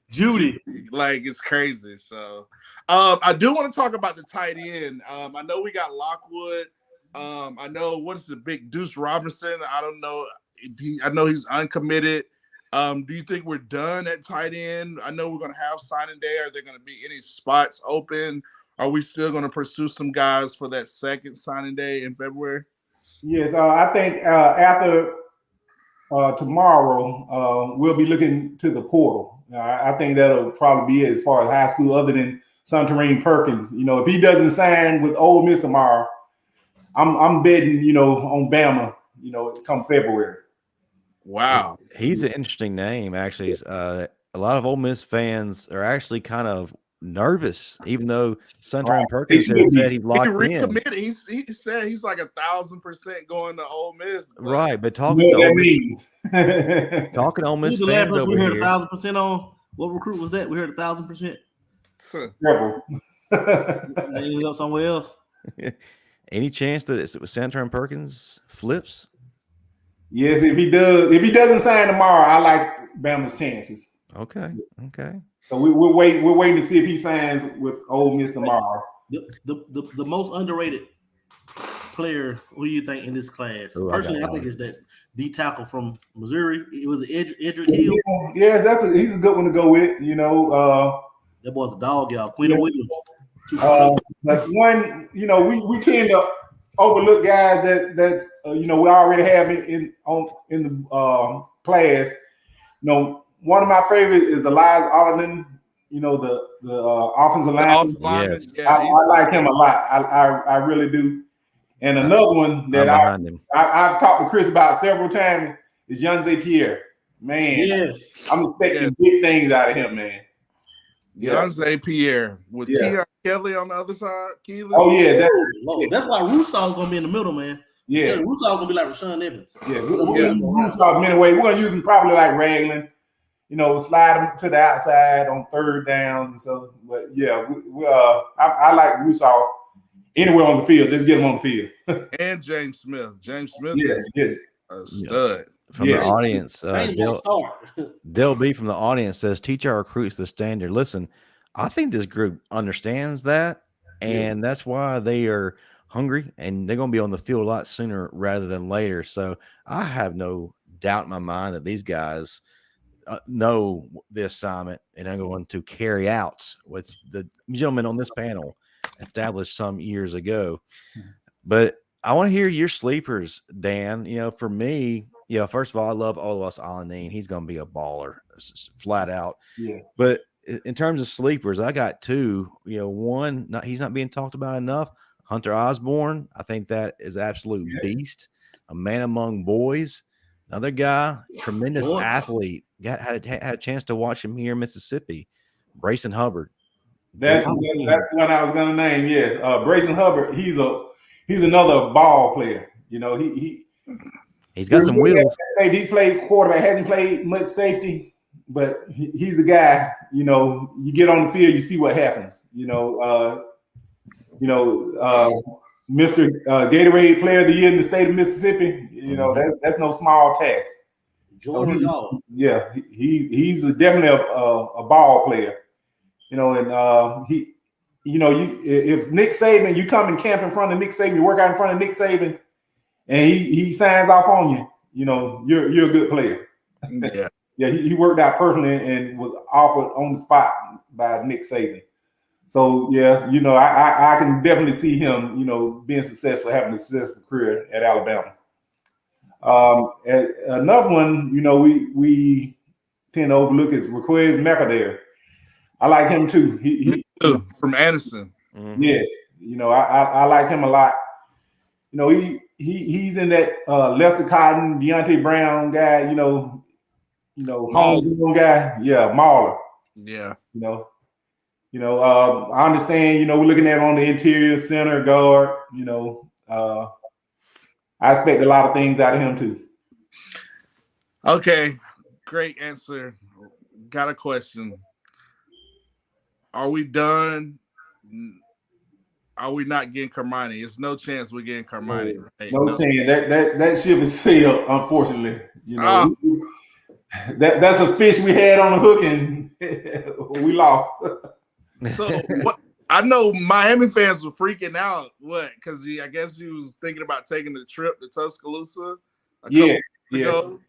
Judy. Like, it's crazy. So, I do want to talk about the tight end. I know we got Lockwood. I know what is the big Deuce Robinson. I don't know I know he's uncommitted. Do you think we're done at tight end? I know we're going to have signing day. Are there going to be any spots open? Are we still going to pursue some guys for that second signing day in February? Yes, I think after tomorrow, we'll be looking to the portal. I think that'll probably be it as far as high school, other than Suntarine Perkins. You know, if he doesn't sign with Ole Miss tomorrow, I'm betting, you know, on Bama, you know, come February. Wow. He's an interesting name, actually. A lot of Ole Miss fans are actually kind of nervous, even though Suntarine Perkins has said he's locked in. He said he's like 1,000% going to Ole Miss. Right, but talking to Ole Miss fans over we heard here. 1,000% on. What recruit was that? We heard 1,000%. Never. They ended up somewhere else. Any chance that Suntarine Perkins flips? Yes, if he doesn't sign tomorrow, I like Bama's chances. Okay. So we're waiting to see if he signs with Ole Miss tomorrow. The most underrated player, who do you think in this class? Personally, I think it's that D tackle from Missouri. It was Edric Hill. Yes, he's a good one to go with. You know, that boy's a dog, y'all. Quinn Williams. Like one, you know, we tend to overlook guys that's you know, we already have in the class. You know, one of my favorites is Elijah Alden. You know, the offensive line. Yes. I like him a lot. I really do. And another one that I've talked to Chris about several times is Yonze Pierre. Man, yes. I'm expecting big things out of him, man. Yonze Pierre with Keon Kelly on the other side. Keelan. Oh yeah, that's why Russaw's gonna be in the middle, man. Yeah, Russaw's gonna be like Rashawn Evans. Yeah, Russaw's minute way. We're gonna use him probably like Raglan. slide them to the outside on third down. And so, but yeah, I like Russaw anywhere on the field. Just get him on the field. And James Smith. James Smith is a stud. From the audience, Del B from the audience says, teach our recruits the standard. Listen, I think this group understands that, and that's why they are hungry, and they're going to be on the field a lot sooner rather than later. So I have no doubt in my mind that these guys know the assignment and are going to carry out what the gentleman on this panel established some years ago. But I want to hear your sleepers, Dan. For me, first of all, I love Oluwas Alanin. He's going to be a baller, flat out. Yeah. But in terms of sleepers, I got two. One, he's not being talked about enough. Hunter Osborne. I think that is absolute beast, a man among boys. Another guy, tremendous athlete. Had a chance to watch him here in Mississippi. Brayson Hubbard. That's the one I was going to name. Yes, Brayson Hubbard. He's another ball player. He's got some wheels. He played quarterback. Hasn't played much safety, but he's a guy. You get on the field, you see what happens. Mr. Gatorade Player of the Year in the state of Mississippi. That's no small task. Jordan he's definitely a ball player. If Nick Saban, you come and camp in front of Nick Saban, you work out in front of Nick Saban, and he signs off on you, you're a good player. Yeah. Yeah, he worked out personally and was offered on the spot by Nick Saban. So yeah, I can definitely see him, being successful, having a successful career at Alabama. Another one, we tend to overlook is Raquez McAdare. I like him too. He from Anderson. Mm-hmm. Yes, I like him a lot. He's in that Lester Cotton, Deontay Brown guy. Homegrown guy. Yeah, Mauler. Yeah. I understand. We're looking at him on the interior, center, guard. I expect a lot of things out of him too. Okay, great answer. Got a question. Are we done? Are we not getting Carmine? There's no chance we're getting Carmine. Right? No chance. That ship is sailed, unfortunately. That's a fish we had on the hook and we lost. So what? I know Miami fans were freaking out. What? Because I guess he was thinking about taking the trip to Tuscaloosa a couple weeks ago,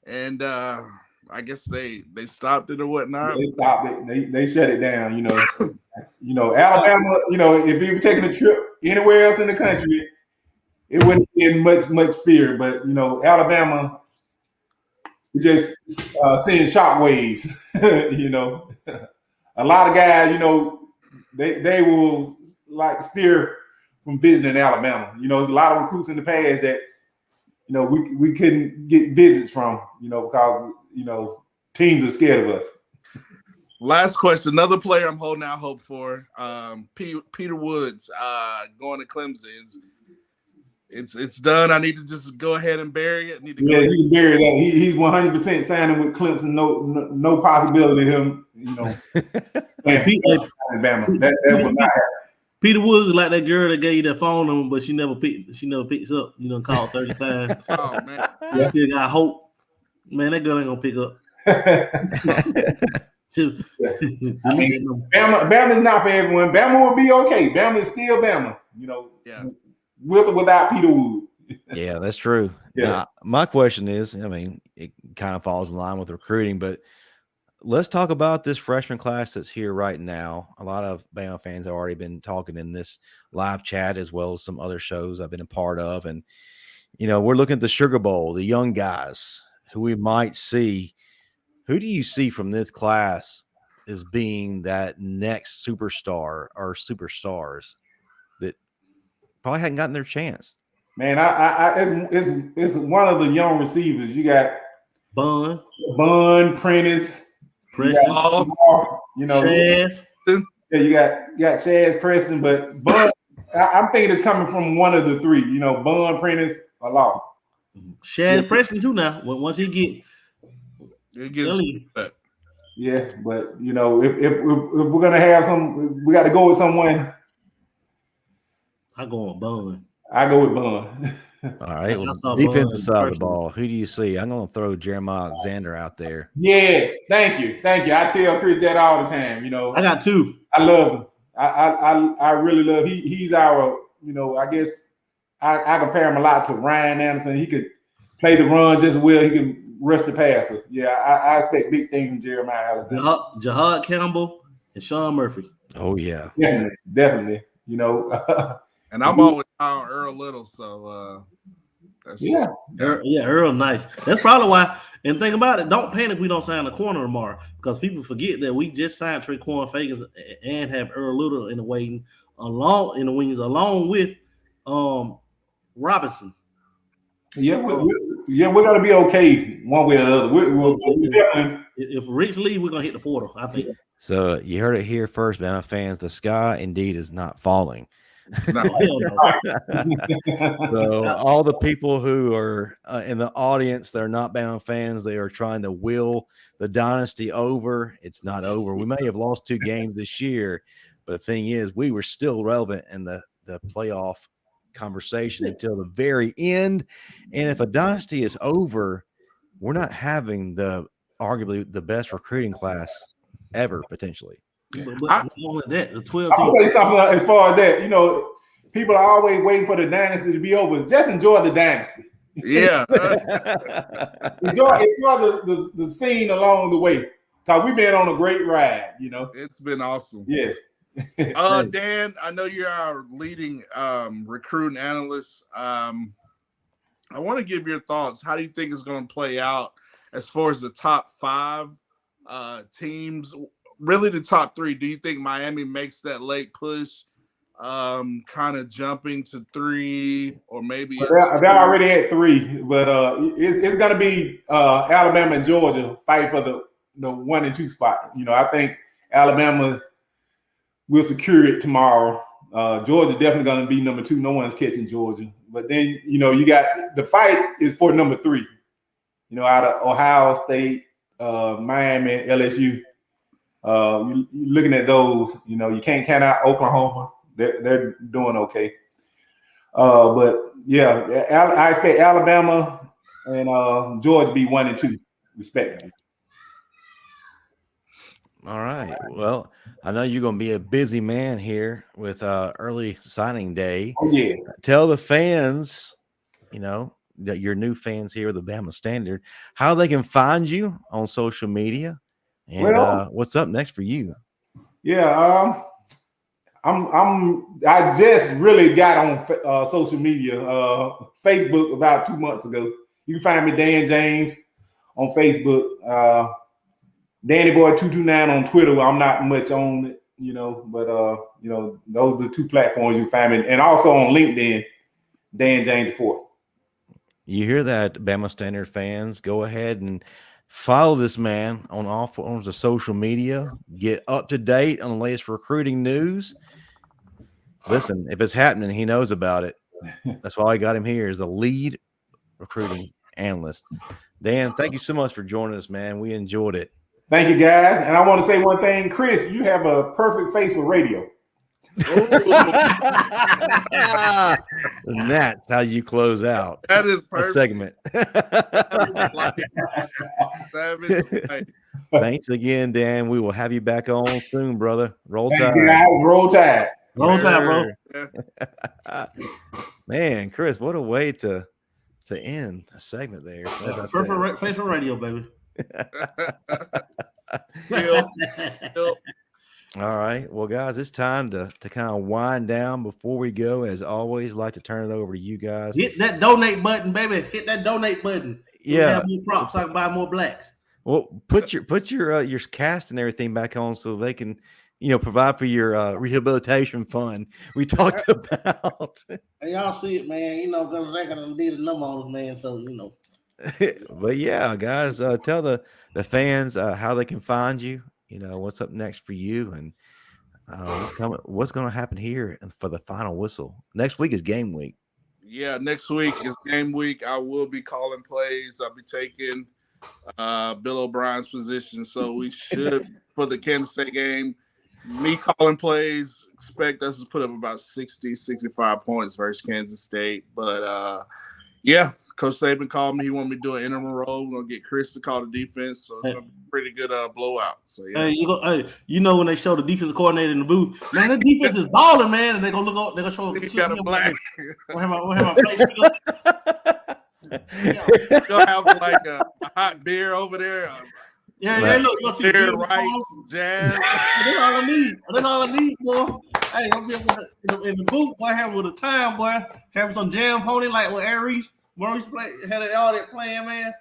and I guess they stopped it or whatnot. They stopped it. They shut it down. Alabama. If you were taking a trip anywhere else in the country, it wouldn't be in much fear. But Alabama just seeing shockwaves. A lot of guys. They will like steer from visiting Alabama. There's a lot of recruits in the past that we couldn't get visits from. Because teams are scared of us. Last question. Another player I'm holding out hope for. Peter Woods going to Clemson. It's done. I need to just go ahead and bury it. You can bury that. He's 100% signing with Clemson. No possibility of him. And Alabama. That will not happen. Peter Woods is like that girl that gave you that phone number, but she never picks up. Call 30 times. Oh man, you still got hope. Man, that girl ain't gonna pick up. Bama is not for everyone. Bama will be okay. Bama is still Bama. With or without Peter Woods. Yeah, that's true. Yeah. Now, my question is, it kind of falls in line with recruiting, but let's talk about this freshman class that's here right now. A lot of Bama fans have already been talking in this live chat as well as some other shows I've been a part of. And, we're looking at the Sugar Bowl, the young guys who we might see. Who do you see from this class as being that next superstar or superstars that probably hadn't gotten their chance? Man, it's one of the young receivers. You got Bun, Prentice, Preston, Chaz. Yeah, you got Chaz, Preston, but Bun, I'm thinking it's coming from one of the three. Bun, Prentice, or Law. Chaz Preston too. Now, once he get, Yeah, but you know, if we're gonna have we got to go with someone. I go on Bun. I go with Bun. All right. Well, saw defensive Bun side of the personally. ball. Who do you see? I'm going to throw Jeremiah Alexander out there. Yes, thank you. I tell Chris that all the time. You know, I got two. I love him. I really love. He's our. You know, I guess I compare him a lot to Ryan Anderson. He could play the run just as well. He can rush the passer. Yeah, I expect big things from Jeremiah Alexander. Jahad Campbell and Sean Murphy. Oh yeah, definitely. You know, and I'm always on Earl Little, so Earl nice. That's probably why. And think about it, don't panic if we don't sign a corner tomorrow, because people forget that we just signed Traquan Fagans and have Earl Little in the wings along with Robinson. Yeah, we're gonna be okay one way or the other. We're definitely. If Rich leaves, we're gonna hit the portal, I think. So you heard it here first, Bama fans. The sky indeed is not falling. So all the people who are in the audience that are not Bama fans, they are trying to will the dynasty over. It's not over. We may have lost 2 games this year, but the thing is, we were still relevant in the playoff conversation until the very end. And if a dynasty is over, we're not having arguably the best recruiting class ever potentially. But the 12 I'll say something as far as that. You know, people are always waiting for the dynasty to be over. Just enjoy the dynasty. Yeah. enjoy the scene along the way. Because we've been on a great ride, you know. It's been awesome. Yeah. Dan, I know you're our leading recruiting analyst. I want to give your thoughts. How do you think it's going to play out as far as the top 5 teams? Really the top 3. Do you think Miami makes that late push, kind of jumping to 3, or maybe they're already at 3, but it's going to be Alabama and Georgia fight for the 1 and 2 spot. You know, I think Alabama will secure it tomorrow. Georgia definitely going to be number 2. No one's catching Georgia. But then, you know, you got the fight is for number 3. You know, out of Ohio State, Miami, LSU. You're looking at those, you know, you can't count out Oklahoma. They're doing okay. But yeah, I expect Alabama and Georgia to be 1 and 2, respectively. All right. Well, I know you're going to be a busy man here with early signing day. Oh, yeah. Tell the fans, you know, that your new fans here with the Bama Standard, how they can find you on social media. And what's up next for you? Yeah, I just really got on social media, Facebook about 2 months ago. You can find me Dan James on Facebook, Danny Boy 229 on Twitter. I'm not much on it, you know, but you know, those are the 2 platforms you can find me, and also on LinkedIn, Dan James 4. You hear that, Bama Standard fans? Go ahead and follow this man on all forms of social media. Get up to date on the latest recruiting news. Listen, if it's happening, he knows about it. That's why I got him here as the lead recruiting analyst. Dan, thank you so much for joining us, man. We enjoyed it. Thank you, guys. And I want to say one thing, Chris, you have a perfect face for radio. And that's how you close out that is perfect. A segment. Thanks again, Dan. We will have you back on soon, brother. Roll Tide. Roll Tide. Roll Tide, bro. Man, Chris, what a way to end a segment there. Perfect face for radio, baby. All right. Well, guys, it's time to kind of wind down. Before we go, as always, like to turn it over to you guys. Hit that donate button, baby. Hit that donate button. Yeah. Have more props so I can buy more blacks. Well, put your cast and everything back on so they can, you know, provide for your rehabilitation fund we talked about. Hey, y'all see it, man. You know, Gonzaga done did a number on us, man. So, you know. But yeah, guys, tell the fans how they can find you. You know, what's up next for you, and what's going to happen here for the final whistle. Next week is game week. Yeah, next week is game week. I will be calling plays. I'll be taking Bill O'Brien's position. So we should, for the Kansas State game, me calling plays, expect us to put up about 60, 65 points versus Kansas State. But yeah, Coach Saban called me. He wanted me to do an interim role. We're gonna get Chris to call the defense, so it's gonna be a pretty good blowout. So yeah. You know when they show the defensive coordinator in the booth, man, the defense is balling, man, and they're gonna look up, they're gonna show He got a black. We'll Gonna have like a hot beer over there. Look, beer, rice, jazz. That's all I need. That's all I need, boy. Hey, I'm be in the booth, boy, having with a time, boy, having some jam pony like with Aries. Maurice had all that playing, man.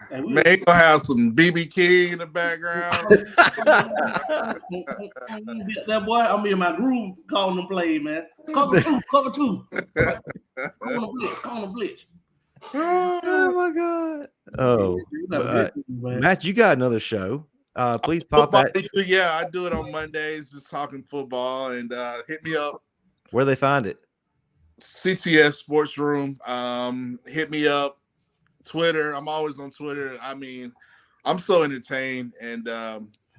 Hey, man, gonna have some BB King in the background. That boy, I'm in my groove calling them play, man. Cover two. Call them blitz. Oh my God! Oh, Matt, you got another show. Please pop football, that. Yeah, I do it on Mondays, just talking football, and hit me up. Where they find it? CTS Sports Room. Hit me up. Twitter. I'm always on Twitter. I mean, I'm so entertained. And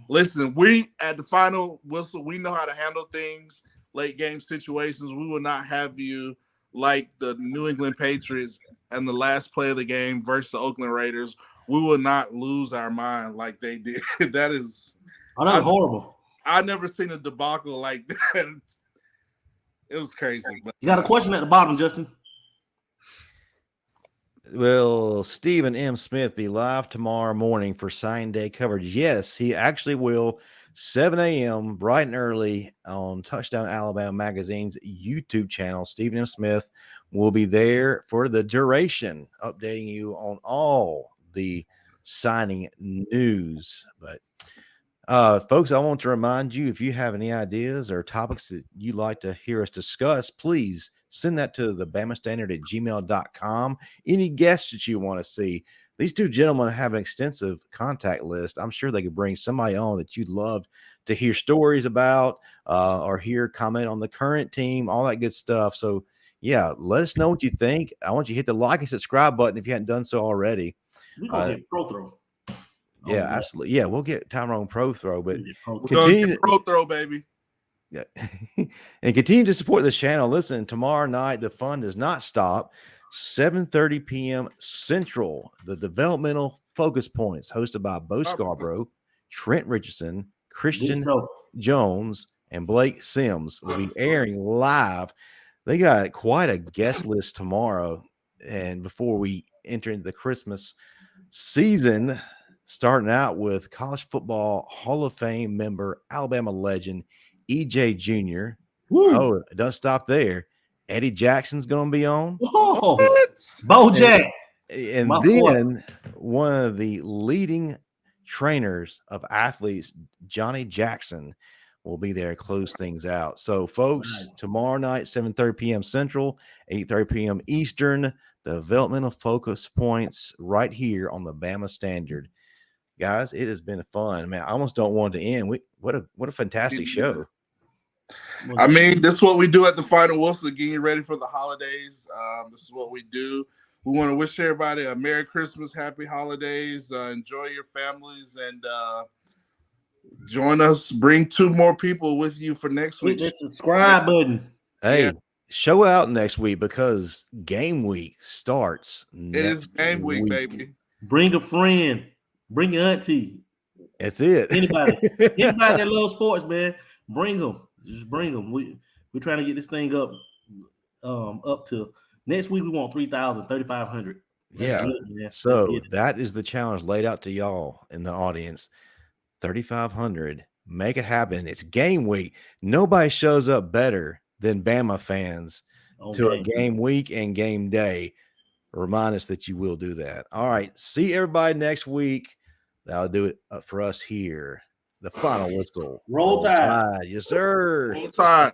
listen, we at the final whistle, we know how to handle things, late game situations. We will not have you like the New England Patriots and the last play of the game versus the Oakland Raiders. We will not lose our mind like they did. That is horrible. I've never seen a debacle like that. It was crazy. But, you got a question at the bottom, Justin? Will Stephen M. Smith be live tomorrow morning for sign day coverage? Yes, he actually will. 7 a.m. bright and early on Touchdown Alabama Magazine's YouTube channel. Stephen M. Smith will be there for the duration, updating you on all the signing news. But folks, I want to remind you, if you have any ideas or topics that you'd like to hear us discuss, please send that to the Bama Standard at gmail.com. Any guests that you want to see. These two gentlemen have an extensive contact list. I'm sure they could bring somebody on that you'd love to hear stories about or hear comment on the current team, all that good stuff. So, yeah, let us know what you think. I want you to hit the like and subscribe button if you hadn't done so already. We're going to get Pro Throw. Yeah, absolutely. Yeah, we'll get Tyrone Pro Throw, but continue Pro Throw, baby. Yeah, and continue to support this channel. Listen, tomorrow night the fun does not stop. 7:30 p.m. Central, the developmental focus points hosted by Bo Scarborough, Trent Richardson, Christian Jones, and Blake Sims will be airing live. They got quite a guest list tomorrow, and before we enter into the Christmas season, starting out with college football Hall of Fame member, Alabama legend EJ Jr. Woo. Oh, it doesn't stop there. Eddie Jackson's going to be on. Oh, Bojack. And then one of the leading trainers of athletes, Johnny Jackson, will be there to close things out. So, folks, tomorrow night, 7:30 p.m. Central, 8:30 p.m. Eastern, developmental focus points right here on the Bama Standard. Guys, it has been fun. Man, I almost don't want it to end. What a fantastic show. I mean, this is what we do at the final whistle, getting ready for the holidays. This is what we do. We want to wish everybody a Merry Christmas, Happy Holidays. Enjoy your families, and join us. Bring 2 more people with you for next week. Hit the subscribe button. Hey, show out next week because game week starts. It is game week, baby. Bring a friend. Bring your auntie. That's it. Anybody that loves sports, man, bring them. Just bring them. We're trying to get this thing up to next week. We want 3,000, 3,500. Yeah. So that is the challenge laid out to y'all in the audience. 3,500. Make it happen. It's game week. Nobody shows up better than Bama fans to a game week and game day. Remind us that you will do that. All right. See everybody next week. That'll do it for us here. The final whistle. Roll Tide. Yes, sir. Roll Tide.